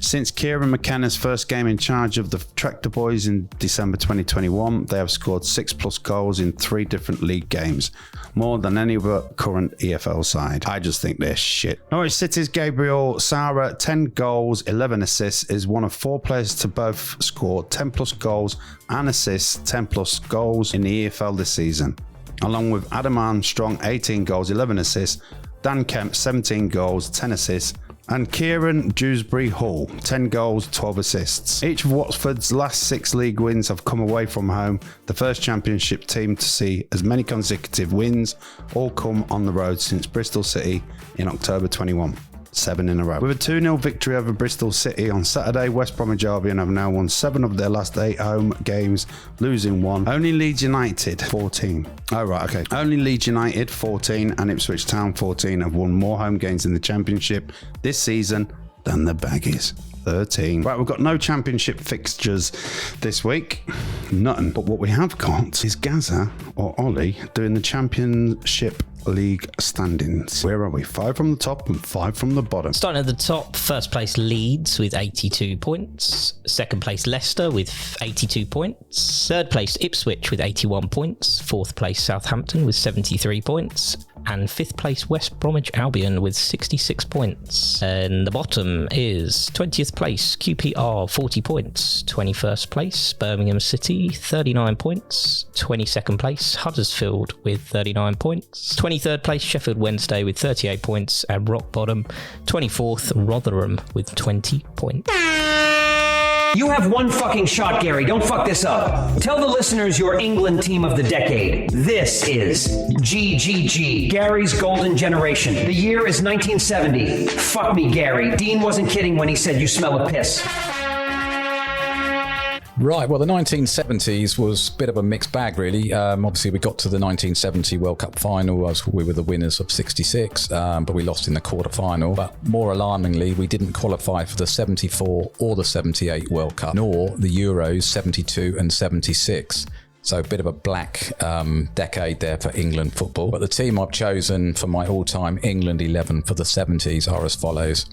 Since Kieran McKenna's first game in charge of the Tractor Boys in December 2021, they have scored 6+ goals in 3 different league games, more than any other current EFL side. I just think they're shit. Norwich City's Gabriel Sara, 10 goals, 11 assists, is one of 4 players to both score 10+ goals and assists, 10+ goals in the EFL this season, along with Adam Armstrong, 18 goals, 11 assists, Dan Kemp, 17 goals, 10 assists, and Kieran Dewsbury Hall, 10 goals, 12 assists. Each of Watford's last 6 league wins have come away from home, the first Championship team to see as many consecutive wins, all come on the road since Bristol City in October 21. 7 in a row. With a 2-0 victory over Bristol City on Saturday, West Bromwich Albion have now won 7 of their last 8 home games, losing 1. Only Leeds United, 14. Oh, right, okay. Only Leeds United, 14, and Ipswich Town, 14, have won more home games in the Championship this season than the Baggies. 13. Right, we've got no Championship fixtures this week. Nothing. But what we have got is Gazza or Ollie doing the Championship League standings. Where are we? 5 from the top and 5 from the bottom. Starting at the top, first place Leeds with 82 points. Second place Leicester with 82 points. Third place Ipswich with 81 points. Fourth place Southampton with 73 points. And fifth place West Bromwich Albion with 66 points. And the bottom is 20th place QPR, 40 points. 21st place Birmingham City, 39 points. 22nd place Huddersfield with 39 points. 23rd place Sheffield Wednesday with 38 points. And rock bottom 24th Rotherham with 20 points. You have one fucking shot, Gary. Don't fuck this up. Tell the listeners your England team of the decade. This is GGG, Gary's Golden Generation. The year is 1970. Fuck me, Gary. Dean wasn't kidding when he said you smell of piss. Right, well, the 1970s was a bit of a mixed bag, really. Obviously, we got to the 1970 World Cup final as we were the winners of 66, but we lost in the quarter-final. But more alarmingly, we didn't qualify for the 74 or the 78 World Cup, nor the Euros 72 and 76. So a bit of a black decade there for England football. But the team I've chosen for my all-time England 11 for the 70s are as follows.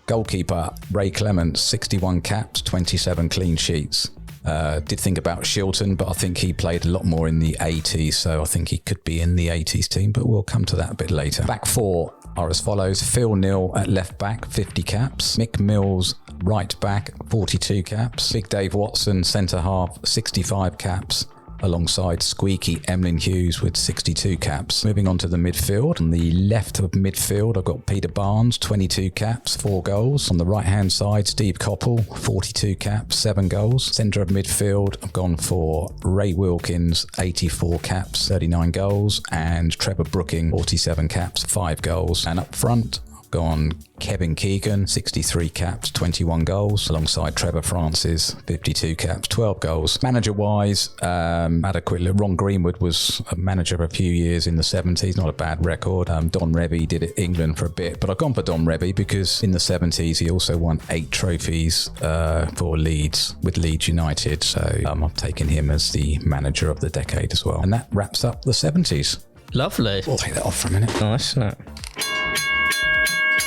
Goalkeeper Ray Clements, 61 caps, 27 clean sheets. Did think about Shilton, but I think he played a lot more in the 80s, so I think he could be in the 80s team, but we'll come to that a bit later. Back 4 are as follows. Phil Neal at left back, 50 caps. Mick Mills, right back, 42 caps. Big Dave Watson, centre half, 65 caps. Alongside squeaky Emlyn Hughes with 62 caps. Moving on to the midfield. On the left of midfield, I've got Peter Barnes, 22 caps, 4 goals. On the right-hand side, Steve Coppell, 42 caps, 7 goals. Centre of midfield, I've gone for Ray Wilkins, 84 caps, 39 goals. And Trevor Brooking, 47 caps, 5 goals. And up front, gone Kevin Keegan, 63 caps, 21 goals, alongside Trevor Francis, 52 caps, 12 goals. Manager-wise, had a quick look. Ron Greenwood was a manager for a few years in the 70s, not a bad record. Don Revie did it England for a bit, but I've gone for Don Revie because in the 70s he also won 8 trophies for Leeds, with Leeds United, so I've taken him as the manager of the decade as well. And that wraps up the 70s. Lovely. We'll take that off for a minute. Nice, isn't it?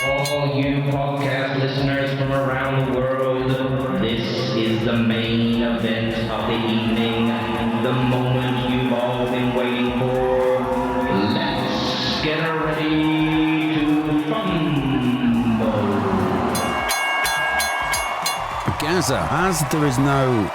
All you podcast listeners from around the world, this is the main event of the evening, the moment you've all been waiting for. Let's get ready to fumble. Gazza, as there is no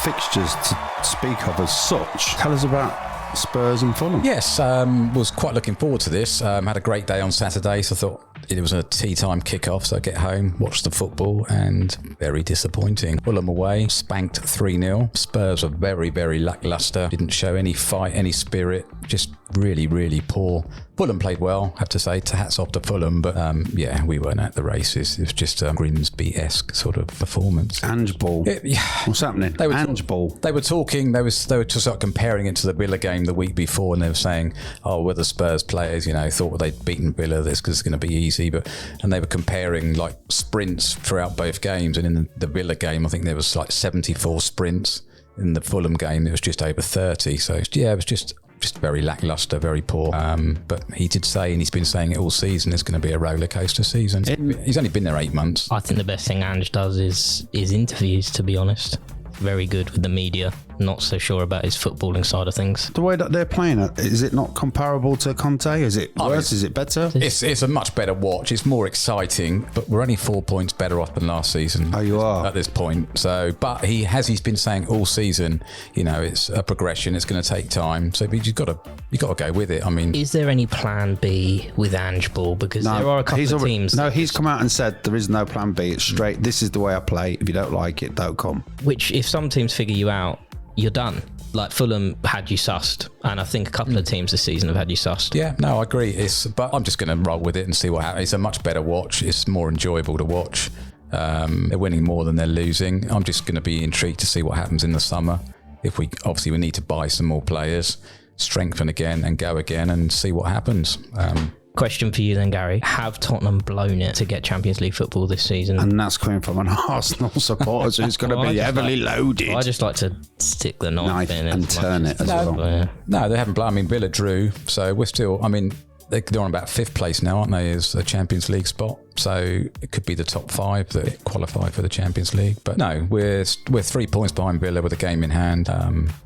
fixtures to speak of as such, tell us about Spurs and Fulham. Yes, was quite looking forward to this. Had a great day on Saturday, so I thought it was a tea time kickoff, so I get home, watch the football, and very disappointing. Fulham away, spanked 3-0. Spurs were very, very lacklustre. Didn't show any fight, any spirit. Just really, really poor. Fulham played well, have to say. Hats off to Fulham, but yeah, we weren't at the races. It was just a Grimsby-esque sort of performance. Ange Ball. What's happening? Ange Ball. They were talking. They were just sort of comparing it to the Villa game the week before, and they were saying, "Oh, well, the Spurs players, thought they'd beaten Villa this because it's going to be easy, and they were comparing like sprints throughout both games, and in the Villa game I think there was like 74 sprints. In the Fulham game it was just over 30, so yeah, it was just very lacklustre, very poor. But he did say, and he's been saying it all season, it's going to be a roller coaster season. He's only been there 8 months. I think the best thing Ange does is interviews, to be honest. Very good with the media. Not so sure about his footballing side of things. The way that they're playing it, is it not comparable to Conte? Is it worse? Is it better? It's a much better watch. It's more exciting, but we're only 4 points better off than last season. Oh, you are? At this point. So, but he's been saying all season, it's a progression. It's going to take time. So you've got to go with it. I mean, is there any plan B with Ange Ball? Because there are a couple of teams. No, he's come out and said there is no plan B. It's straight. This is the way I play. If you don't like it, don't come. Which, if some teams figure you out, you're done. Like Fulham had you sussed, and I think a couple of teams this season have had you sussed. Yeah, no, I agree. But I'm just going to roll with it and see what happens. It's a much better watch. It's more enjoyable to watch. They're winning more than they're losing. I'm just going to be intrigued to see what happens in the summer. If we need to buy some more players, strengthen again and go again and see what happens. Question for you then, Gary. Have Tottenham blown it to get Champions League football this season? And that's coming from an Arsenal supporter, so it's going to be heavily loaded. I just like to stick the knife in and turn it as well. Yeah. No, they haven't blown. I mean, Villa drew, so we're still, they're on about 5th place now, aren't they, as a Champions League spot? So it could be the top 5 that qualify for the Champions League. But no, we're 3 points behind Villa with a game in hand.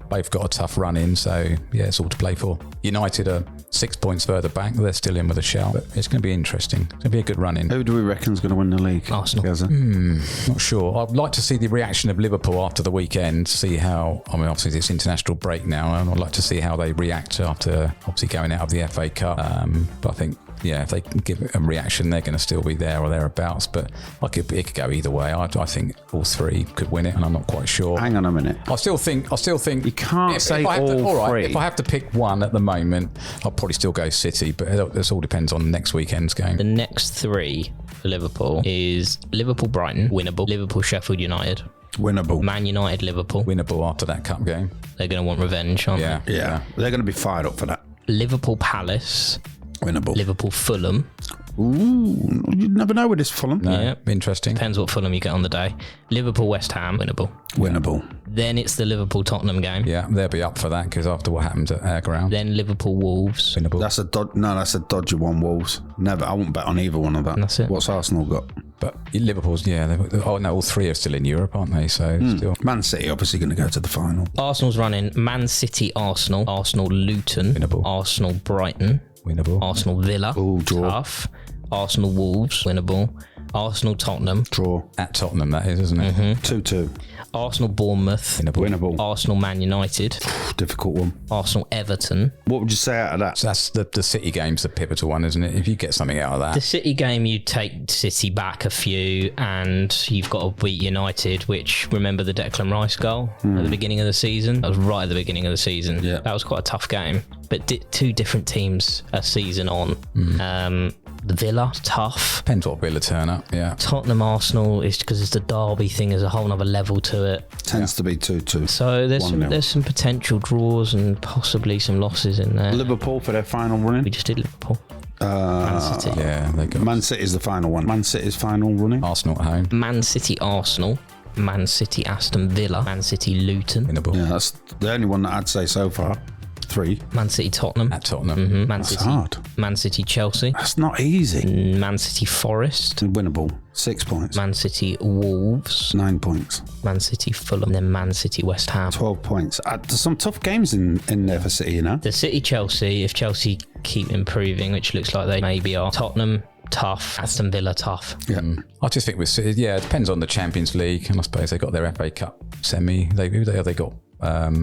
Both got a tough run in, so yeah, it's all to play for. United are 6 points further back. They're still in with a shout, but it's going to be interesting. It's going to be a good run in. Who do we reckon is going to win the league? Arsenal. Not sure. I'd like to see the reaction of Liverpool after the weekend, see how, obviously it's international break now, and I'd like to see how they react after obviously going out of the FA Cup. But I think, yeah, if they can give a reaction, they're going to still be there or thereabouts. But it could go either way. I think all 3 could win it, and I'm not quite sure. Hang on a minute. I still think you can't say all 3. If I have to pick one at the moment, I'll probably still go City. But this all depends on next weekend's game. The next 3 for Liverpool is Liverpool-Brighton, winnable. Liverpool-Sheffield United, winnable. Man United-Liverpool, Winnable after that cup game. They're going to want revenge, aren't they? Yeah. They're going to be fired up for that. Liverpool-Palace, winnable. Liverpool-Fulham. Ooh, you never know with this Fulham. No, Yeah. interesting. Depends what Fulham you get on the day. Liverpool-West Ham, winnable. Winnable. Then it's the Liverpool-Tottenham game. Yeah, they'll be up for that because after what happened at our ground. Then Liverpool-Wolves. Winnable. That's a dodgy one, Wolves. Never. I wouldn't bet on either one of that. That's it. What's Arsenal got? But Liverpool's, all 3 are still in Europe, aren't they? So still. Man City obviously going to go to the final. Arsenal's running Man City-Arsenal, Arsenal-Luton, Winnable. Arsenal-Brighton, Winnable. Arsenal-Villa, Ooh, draw. tough. Arsenal-Wolves, winnable. Arsenal-Tottenham, Draw. At Tottenham, that is, isn't it? 2-2. Arsenal-Bournemouth, Winnable. Arsenal-Man United, Difficult one. Arsenal-Everton. What would you say out of that? So that's the City game's the pivotal one, isn't it? If you get something out of The that. City game, you take City back a few, and you've got to beat United, which, remember the Declan Rice goal at the beginning of the season? That was right at the beginning of the season. Yeah. That was quite a tough game. But 2 different teams a season on. The Villa, tough. Depends what Villa turn up, yeah. Tottenham Arsenal is because it's the derby thing. There's a whole other level to it. Tends to be 2-2. So there's some potential draws and possibly some losses in there. Liverpool for their final running. We just did Liverpool. Man City. Yeah, they got Man City's the final one. Man City's final running. Arsenal at home. Man City Arsenal. Man City Aston Villa. Man City Luton. Winnable. Yeah, that's the only one that I'd say so far. 3. Man City Tottenham. At Tottenham. Man That's City. hard. Man City Chelsea. That's not easy. Man City Forest. Winnable. 6 points. Man City Wolves. 9 points. Man City Fulham. Then Man City West Ham. 12 points. There's some tough games in there for City, you know. The City Chelsea, if Chelsea keep improving, which looks like they maybe are. Tottenham, tough. Aston Villa, tough. Yeah. I just think with City, it depends on the Champions League, and I suppose they got their FA Cup semi. They got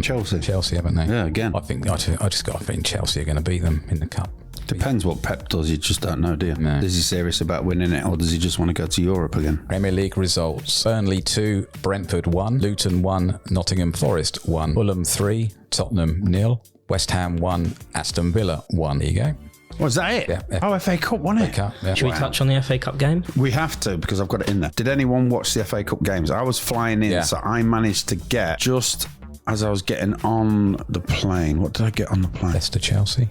Chelsea, haven't they? Yeah, again. I think Chelsea are going to beat them in the cup. Depends what Pep does. You just don't know, do you? No. Is he serious about winning it, or does he just want to go to Europe again? Premier League results: Burnley 2, Brentford 1, Luton 1, Nottingham Forest 1, Fulham 3, Tottenham 0, West Ham 1, Aston Villa 1. There you go. Was that it? Yeah. FA Cup, wasn't it? Cup, yeah. Should we touch on the FA Cup game? We have to, because I've got it in there. Did anyone watch the FA Cup games? I was flying in, Yeah. so I managed to get just as I was getting on the plane. What did I get on the plane? Leicester, Chelsea,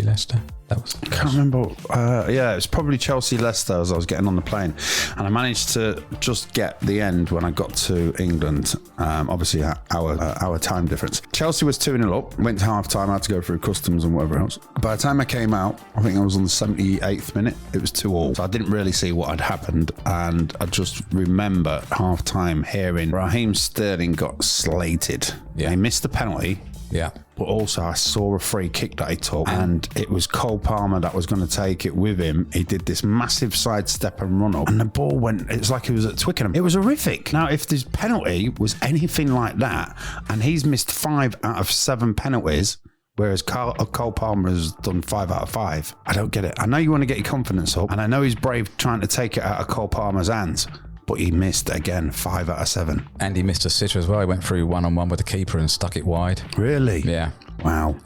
Leicester. That was. I can't remember. Yeah, it was probably Chelsea Leicester as I was getting on the plane, and I managed to just get the end when I got to England. Obviously, our time difference. Chelsea was 2-0 up. Went to half time. I had to go through customs and whatever else. By the time I came out, I think I was on the 78th minute. It was 2-2. So I didn't really see what had happened, and I just remember half time hearing Raheem Sterling got slated. Yeah. He missed the penalty. Yeah. But also I saw a free kick that he took, and it was Cole Palmer that was going to take it with him. He did this massive sidestep and run up, and the ball went, it's like it was at Twickenham. It was horrific. Now, if this penalty was anything like that, and he's missed 5 out of 7 penalties, whereas Cole Palmer has done 5 out of 5, I don't get it. I know you want to get your confidence up, and I know he's brave trying to take it out of Cole Palmer's hands, but he missed again 5 out of 7. And he missed a sitter as well. He went through 1-on-1 with the keeper and stuck it wide. Really? Yeah. Wow.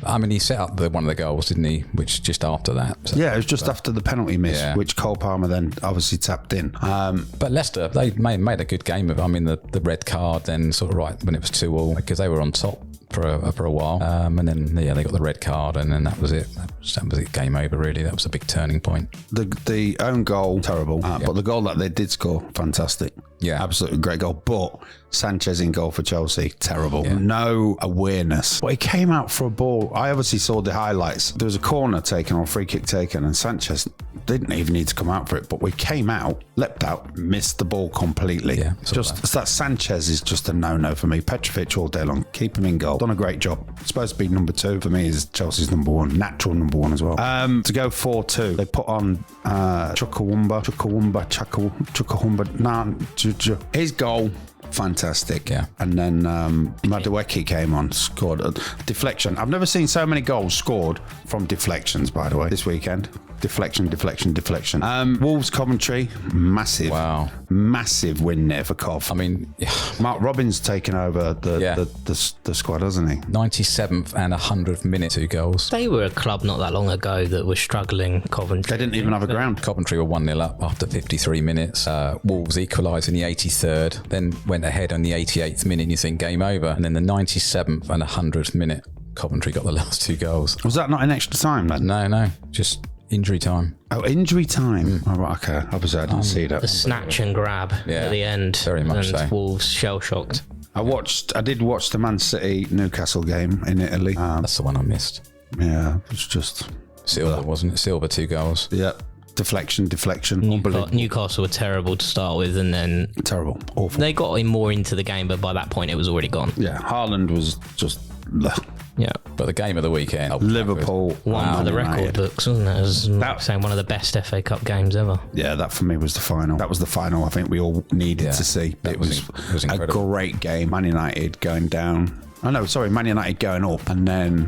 I mean, he set up one of the goals, didn't he? Which just after that. So, yeah, it was just after the penalty miss, which Cole Palmer then obviously tapped in. But Leicester, they made a good game of it. I mean, the red card then sort of right when it was 2-2, because they were on top for a while. And then, they got the red card, and then that was it. That was it, game over, really. That was a big turning point. The own goal, terrible. But the goal that they did score, fantastic. Yeah. Absolutely great goal. But Sanchez in goal for Chelsea, terrible. Yeah. No awareness. But he came out for a ball. I obviously saw the highlights. There was a corner taken or a free kick taken, and Sanchez didn't even need to come out for it. But we came out, leapt out, missed the ball completely. Yeah, that Sanchez is just a no-no for me. Petrovic all day long. Keep him in goal. Done a great job. Supposed to be number 2. For me, is Chelsea's number 1. Natural number 1 as well. To go 4-2, they put on Chukwuemeka. His goal, fantastic. Yeah. And then Madueke came on, scored a deflection. I've never seen so many goals scored from deflections, by the way, this weekend. Deflection. Wolves Coventry, massive. Wow. Massive win there for Cov. I mean, Mark Robbins taken over the squad, hasn't he? 97th and 100th minute, 2 goals. They were a club not that long ago that was struggling, Coventry. They didn't even have a ground. Coventry were 1-0 up after 53 minutes. Wolves equalised in the 83rd, then went ahead on the 88th minute, and you think game over. And then the 97th and 100th minute, Coventry got the last 2 goals. Was that not in extra time then? No, just injury time. Oh, injury time. Oh, right, okay. Obviously, I didn't see that. The snatch and grab at the end. Very much and so. Wolves shell-shocked. I did watch the Man City Newcastle game in Italy. That's the one I missed. Yeah, it was just... Silva, wasn't it? Silva, 2 goals. Yeah. Deflection. Newcastle were terrible to start with, and then... Terrible. Awful. They got him more into the game, but by that point, it was already gone. Yeah, Haaland was just... Yeah. But the game of the weekend... Liverpool. One for the record books, wasn't it? It was saying one of the best FA Cup games ever. Yeah, that for me was the final. That was the final I think we all needed to see. It was a great game. Man United going down... Man United going up and then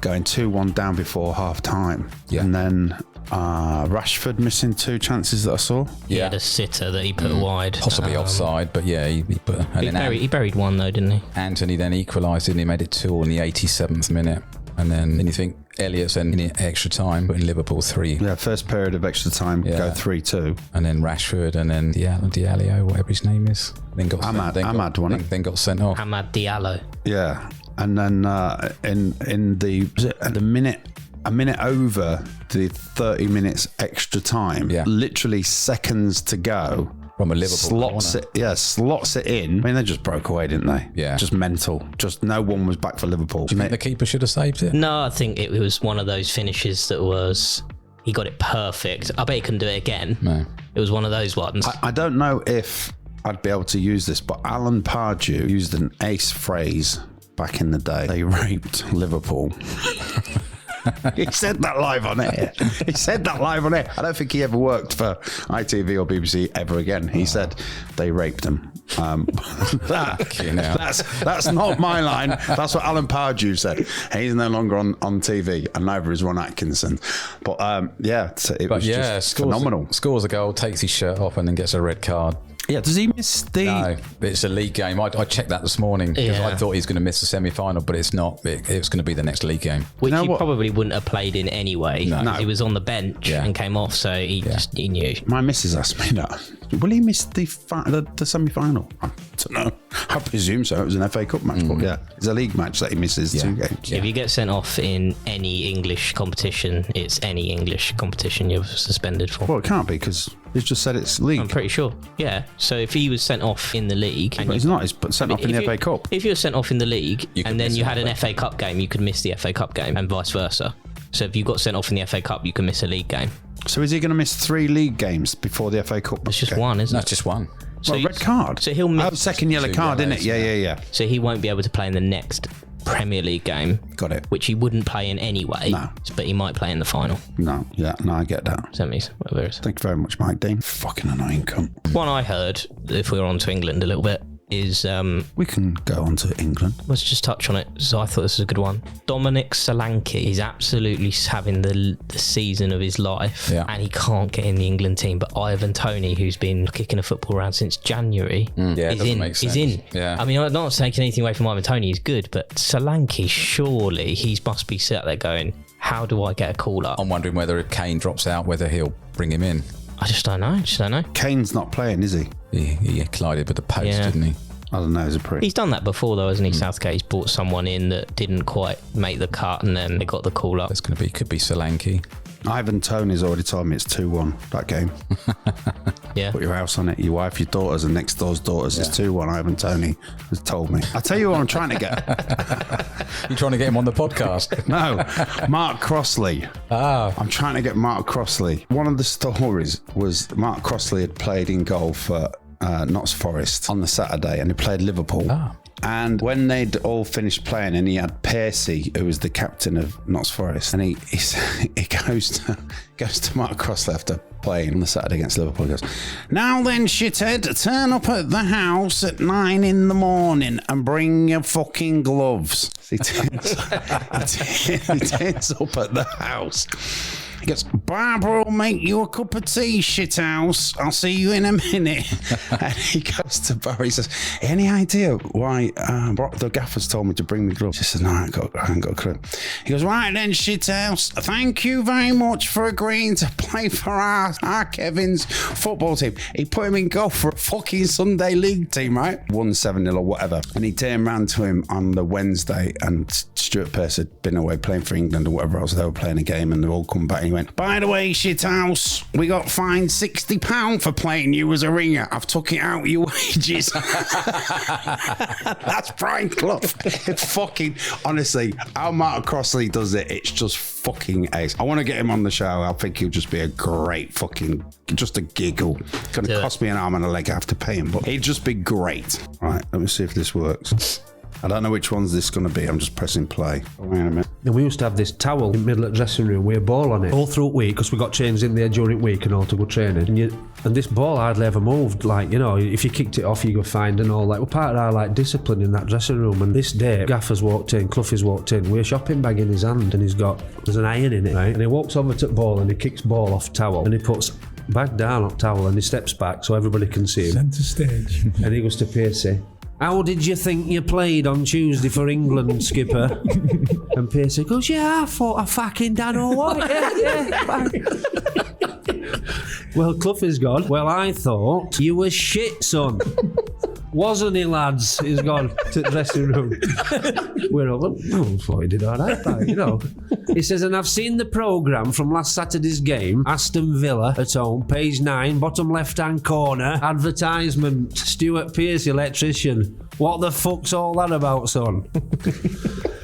going 2-1 down before half time. Yeah. And then Rashford missing 2 chances that I saw. He had a sitter that he put wide. Possibly offside, but yeah, he put... He buried one though, didn't he? Anthony then equalised and he made it 2 in the 87th minute. And then you think Elliott's then in extra time, but in Liverpool 3. Yeah, first period of extra time, go 3-2. And then Rashford and then Diallo, whatever his name is. Then got then got sent off. Hamad Diallo. Yeah. And then in the minute over the 30 minutes extra time, literally seconds to go. From a Liverpool slots it in. I mean, they just broke away, didn't they? Yeah. Just mental. Just no one was back for Liverpool. Do you think the keeper should have saved it? No, I think it was one of those finishes that was... He got it perfect. I bet he couldn't do it again. No. It was one of those ones. I don't know if I'd be able to use this, but Alan Pardew used an ace phrase back in the day. They raped Liverpool. He said that live on air. I don't think he ever worked for ITV or BBC ever again. He said they raped him. That's not my line. That's what Alan Pardew said. He's no longer on TV, and neither is Ron Atkinson. But it was just phenomenal. Scores a goal, takes his shirt off, and then gets a red card. Yeah, does he miss the... No, it's a league game. I checked that this morning because I thought he was going to miss the semi-final, but it's not. It's going to be the next league game. Which he probably wouldn't have played in anyway. No. He was on the bench and came off, so he knew. My missus asked me that. Will he miss the semi-final? I don't know. I presume so. It was an FA Cup match, but yeah, it's a league match that he misses 2 games. If you get sent off in any English competition, it's any English competition you're suspended for. Well, it can't be because he's just said it's league. I'm pretty sure. Yeah. So if he was sent off in the league, but he's not. He's sent off in the FA Cup. If you were sent off in the league and then you had an FA Cup game, you could miss the FA Cup game, and vice versa. So if you got sent off in the FA Cup, you can miss a league game. So is he going to miss 3 league games before the FA Cup? It's just one, isn't it? No, it's just one. So red card. So he'll miss. Second yellow card, isn't it? Yeah. So he won't be able to play in the next Premier League game. Got it. Which he wouldn't play in anyway. No. But he might play in the final. No, I get that. Semis, whatever it is. Thank you very much, Mike Dean. Fucking annoying cunt. One I heard, if we were on to England a little bit, is we can go on to England. Let's just touch on it. So I thought this was a good one. Dominic Solanke is absolutely having the season of his life, and he can't get in the England team. But Ivan Toney, who's been kicking a football around since January, is in. He's in. Yeah. I mean, I'm not taking anything away from Ivan Toney. He's good, but Solanke, surely he must be sat there going, "How do I get a call up?" I'm wondering whether if Kane drops out, whether he'll bring him in. I just don't know. Kane's not playing, is he? He collided with the post, didn't he? I don't know. He's a prick. He's done that before, though, hasn't he? Southgate. He's brought someone in that didn't quite make the cut, and then they got the call up. It's going to be, could be Solanke. Ivan Toney's already told me it's 2-1 that game. Yeah. Put your house on it. Your wife, your daughters, and next door's daughters. It's 2-1. Ivan Toney has told me. I'll tell you what I'm trying to get. You're trying to get him on the podcast? No, Mark Crossley. I'm trying to get Mark Crossley. One of the stories was Mark Crossley had played in goal for Notts Forest on the Saturday, and he played Liverpool. And when they'd all finished playing, and he had Percy, who was the captain of Notts Forest, and he goes to Mark Crossley after playing on the Saturday against Liverpool. He goes, "Now then, shithead, turn up at the house at 9 in the morning and bring your fucking gloves." He turns up at the house. He goes, "Barbara will make you a cup of tea, shithouse. I'll see you in a minute." And he goes to Barbara. He says, "Any idea why the gaffers told me to bring me gloves?" She says, "No, I ain't got a clue." He goes, "Right then, shithouse. Thank you very much for agreeing to play for our Kevin's football team." He put him in goal for a fucking Sunday league team, right? Won 7-0 or whatever. And he turned round to him on the Wednesday, and Stuart Pearce had been away playing for England or whatever else. They were playing a game, and they've all come back. He went, "By the way, shithouse, we got fined £60 for playing you as a ringer. I've took it out of your wages." That's Brian Clough. It's fucking, honestly, how Mark Crossley does it, it's just fucking ace. I want to get him on the show. I think he'll just be a great fucking, just a giggle. It's going to cost me an arm and a leg. I have to pay him, but he'd just be great. Right, let me see if this works. I don't know which one's this going to be. I'm just pressing play. Wait a minute. And we used to have this towel in the middle of the dressing room with a ball on it all through week, because we got changed in there during week and all to go training. And this ball hardly ever moved. Like, you know, if you kicked it off, you go fined and all that. We're part of our like discipline in that dressing room. And this day, Gaffer's walked in, Cloughie's walked in with a shopping bag in his hand, and there's an iron in it, right? And he walks over to the ball and he kicks ball off towel, and he puts bag down on towel, and he steps back so everybody can see him. Centre stage. And he goes to Piercy, "How did you think you played on Tuesday for England, skipper?" And Piercy goes, "Yeah, I thought I fucking done all right. Yeah. Well, Cloughie's gone, "Well, I thought you were shit, son." "Wasn't he, lads?" He's gone to the dressing room. We're all, "I thought he did all right, you know." He says, "And I've seen the programme from last Saturday's game. Aston Villa at home, page 9, bottom left-hand corner, advertisement, Stuart Pearce, electrician. What the fuck's all that about, son?"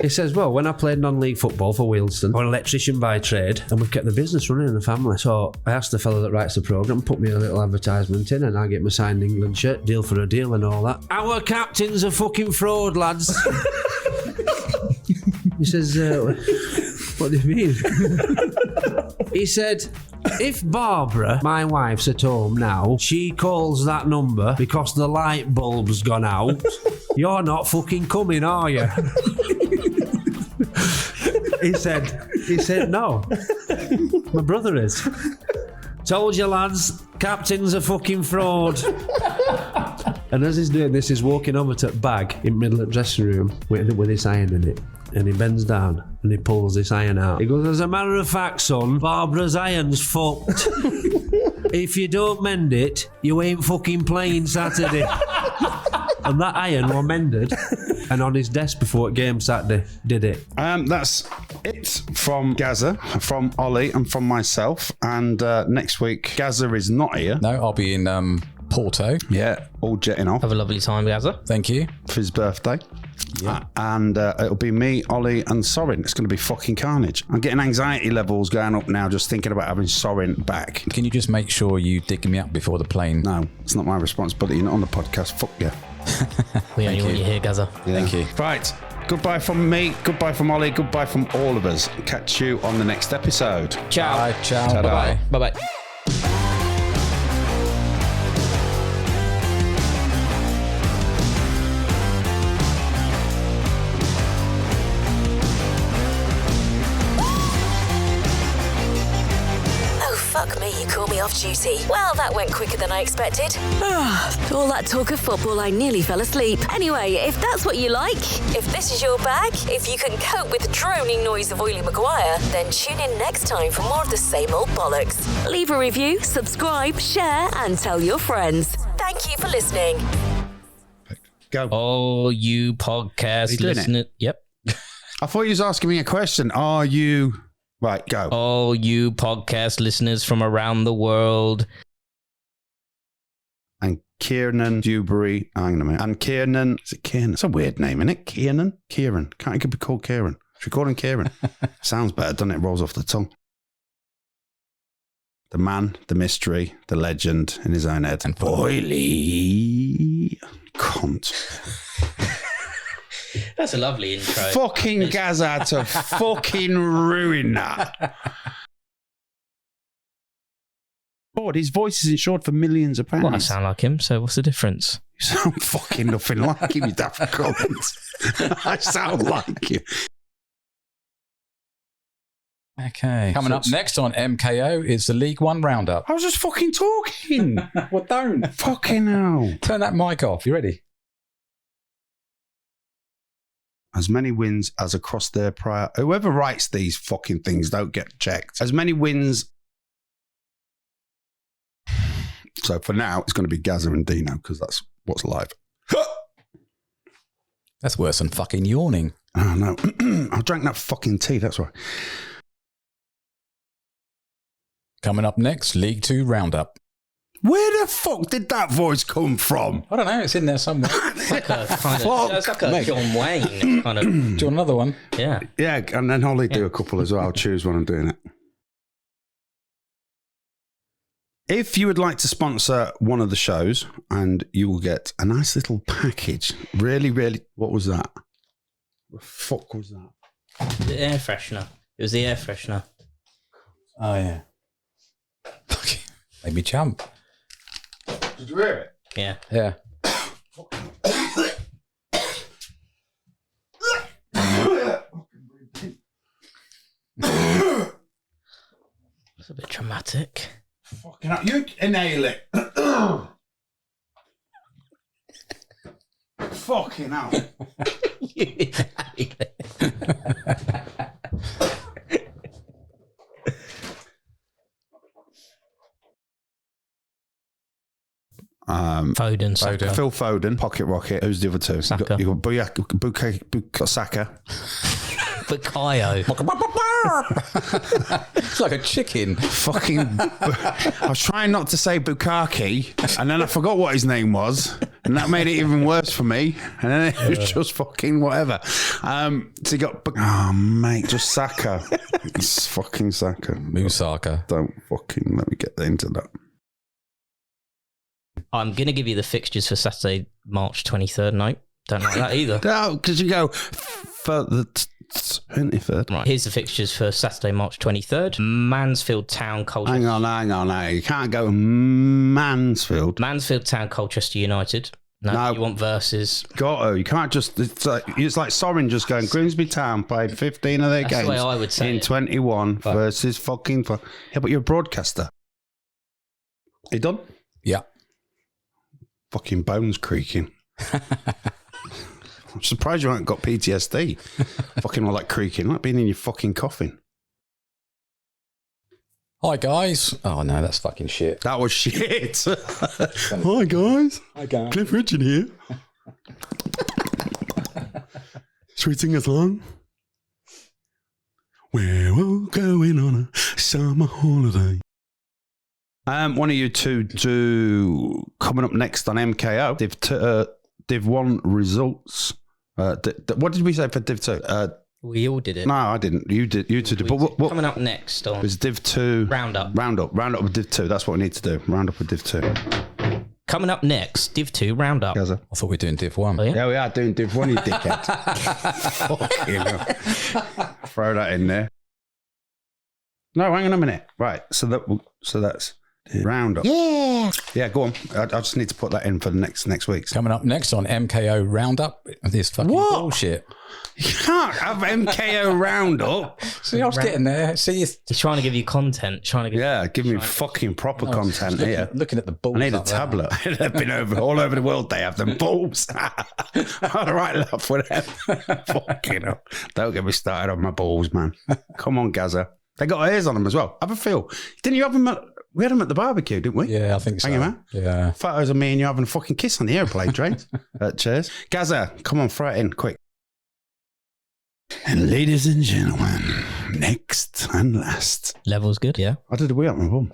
He says, "Well, when I played non-league football for Wealdstone, I'm an electrician by trade, and we kept the business running in the family. So I asked the fella that writes the programme, put me a little advertisement in, and I get my signed England shirt, deal for a deal and all that. Our captain's a fucking fraud, lads." He says, "What do you mean?" He said, "If Barbara, my wife's at home now, she calls that number because the light bulb's gone out, you're not fucking coming, are you?" He said, "No, my brother is. Told you, lads, captain's a fucking fraud." And as he's doing this, he's walking over to the bag in the middle of the dressing room with this iron in it. And he bends down and he pulls this iron out. He goes, "As a matter of fact, son, Barbara's iron's fucked. If you don't mend it, you ain't fucking playing Saturday." And that iron were mended and on his desk before game Saturday. Did it? That's it from Gazza, from Ollie, and from myself. And next week, Gazza is not here. No, I'll be in Porto. Yeah, all jetting off Have a lovely time, Gazza. Thank you. for his birthday. And it'll be me, Ollie, and Sorin. It's going to be fucking carnage. I'm getting anxiety levels going up now just thinking about having Sorin back. Can you just make sure you dig me up before the plane? No, it's not my responsibility. Not on the podcast. Fuck yeah. We only want you here, Gazza. Thank you. Right. Goodbye from me. Goodbye from Ollie. Goodbye from all of us. Catch you on the next episode. Ciao. Bye, ciao. Ta-da. Bye-bye. Bye-bye. Fuck me, you call me off duty. Well, that went quicker than I expected. All that talk of football, I nearly fell asleep. Anyway, if that's what you like, if this is your bag, if you can cope with the droning noise of Oily Maguire, then tune in next time for more of the same old bollocks. Leave a review, subscribe, share, and tell your friends. Thank you for listening. Go. Oh, you podcast doing it? listeners. Yep. I thought you was asking me a question. Are you... Right, go. Oh, you podcast listeners from around the world. And Kiernan Dewberry. Hang on a minute. And Kiernan. Is it Kiernan? It's a weird name, isn't it? Kiernan? Kieran. Can't it be called Kieran? Should we call him Kieran? Sounds better, doesn't it? Rolls off the tongue. The man, the mystery, the legend in his own head. And Oily cunt. That's a lovely intro. Fucking Gazza had to fucking ruin that. God, his voice is insured for millions of pounds. Well, I sound like him, so what's the difference? You sound fucking nothing like him, you daft Collins. I sound like you. Okay. Coming up next on MKO is the League One Roundup. I was just fucking talking. Well, don't. Fucking hell. Turn that mic off. You ready? As many wins as across their prior... Whoever writes these fucking things don't get checked. As many wins... So for now, it's going to be Gazza and Dino because that's what's live. That's worse than fucking yawning. Oh, no. I drank that fucking tea, that's right. Coming up next, League Two Roundup. Where the fuck did that voice come from? I don't know. It's in there somewhere. It's like a kind Fuck of, it's like a me. John Wayne kind of. Do you want another one? Yeah. Yeah, and then Holly do a couple as well. I'll choose when I'm doing it. If you would like to sponsor one of the shows, and you will get a nice little package. Really, really... What was that? The fuck was that? The air freshener. It was the air freshener. Oh, yeah. Made me jump. Did you hear it? Yeah. Yeah. It's a bit dramatic. Fucking hell. You inhale it. Fucking hell. Foden, Saka. Phil Foden, Pocket Rocket. Who's the other two? Saka. You got Bukayo Saka. Bukayo. It's like a chicken. Fucking. I was trying not to say Bukaki, and then I forgot what his name was, and that made it even worse for me. And then it was just fucking whatever. So you got. Oh, mate, just Saka. It's fucking Saka. Musaka. Don't fucking let me get into that. I'm going to give you the fixtures for Saturday, March 23rd. No, don't like that either. No, because you go for the 23rd. Right, here's the fixtures for Saturday, March 23rd. Mansfield Town, Colchester. Hang on. You can't go Mansfield. Mansfield Town, Colchester United. No, you want versus. Got to. You can't just. It's like Sorin just going. Grimsby Town played 15 of their That's games the way I would say in it. 21 versus fucking. Yeah, but you're a broadcaster. You done? Yeah. Fucking bones creaking. I'm surprised you haven't got PTSD. Fucking all that creaking, like being in your fucking coffin. Hi, guys. Oh, no, that's fucking shit. That was shit. Hi, guys. Hi, guys. Cliff Richard here. Should we sing a song? We're all going on a summer holiday. One of you two do coming up next on MKO. Div 1 results. What did we say for Div 2? We all did it. No, I didn't. You did. You two did. But what coming up next on was Div 2? Roundup. Roundup with Div 2. That's what we need to do. Roundup with Div 2. Coming up next, Div 2 Roundup. Gazza. I thought we were doing Div 1. Oh, Yeah, we are doing Div 1, you dickhead. Fucking hell. Throw that in there. No, hang on a minute. Right, so that's Roundup. Yeah, go on. I just need to put that in for the next week's. Coming up next on MKO Roundup, this fucking bullshit. You can't have MKO Roundup. See, I was getting there. See, He's trying to give you content. Give me fucking proper content here. Looking at the balls. I need a up there. tablet. They've been all over the world. They have them balls. I'd right laugh with them. Fucking hell. Don't get me started on my balls, man. Come on, Gazza. They got ears on them as well. Have a feel. Didn't you have them? We had them at the barbecue, didn't we? Yeah, I think so. Hang on, man. Yeah. Photos of me and you having a fucking kiss on the airplane trains. Cheers. Gazza, come on, throw it in, quick. And ladies and gentlemen, next and last. Levels good, yeah. I did a wee up my bum.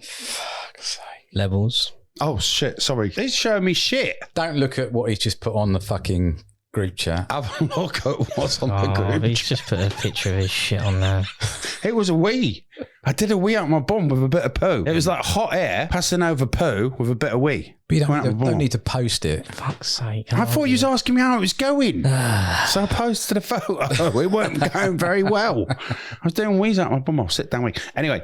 Levels. Oh, shit, sorry. He's showing me shit. Don't look at what he's just put on the fucking group chat. Have a look at what's on the group He's chat. just put a picture of his shit on there. It was a wee. I did a wee out my bum with a bit of poo. It was like hot air passing over poo with a bit of wee. But you Went out my don't bum. need to post it. Fuck's sake. I thought you was asking me how it was going. So I posted a photo. It weren't going very well. I was doing wheeze out my bum. I'll sit down. Anyway,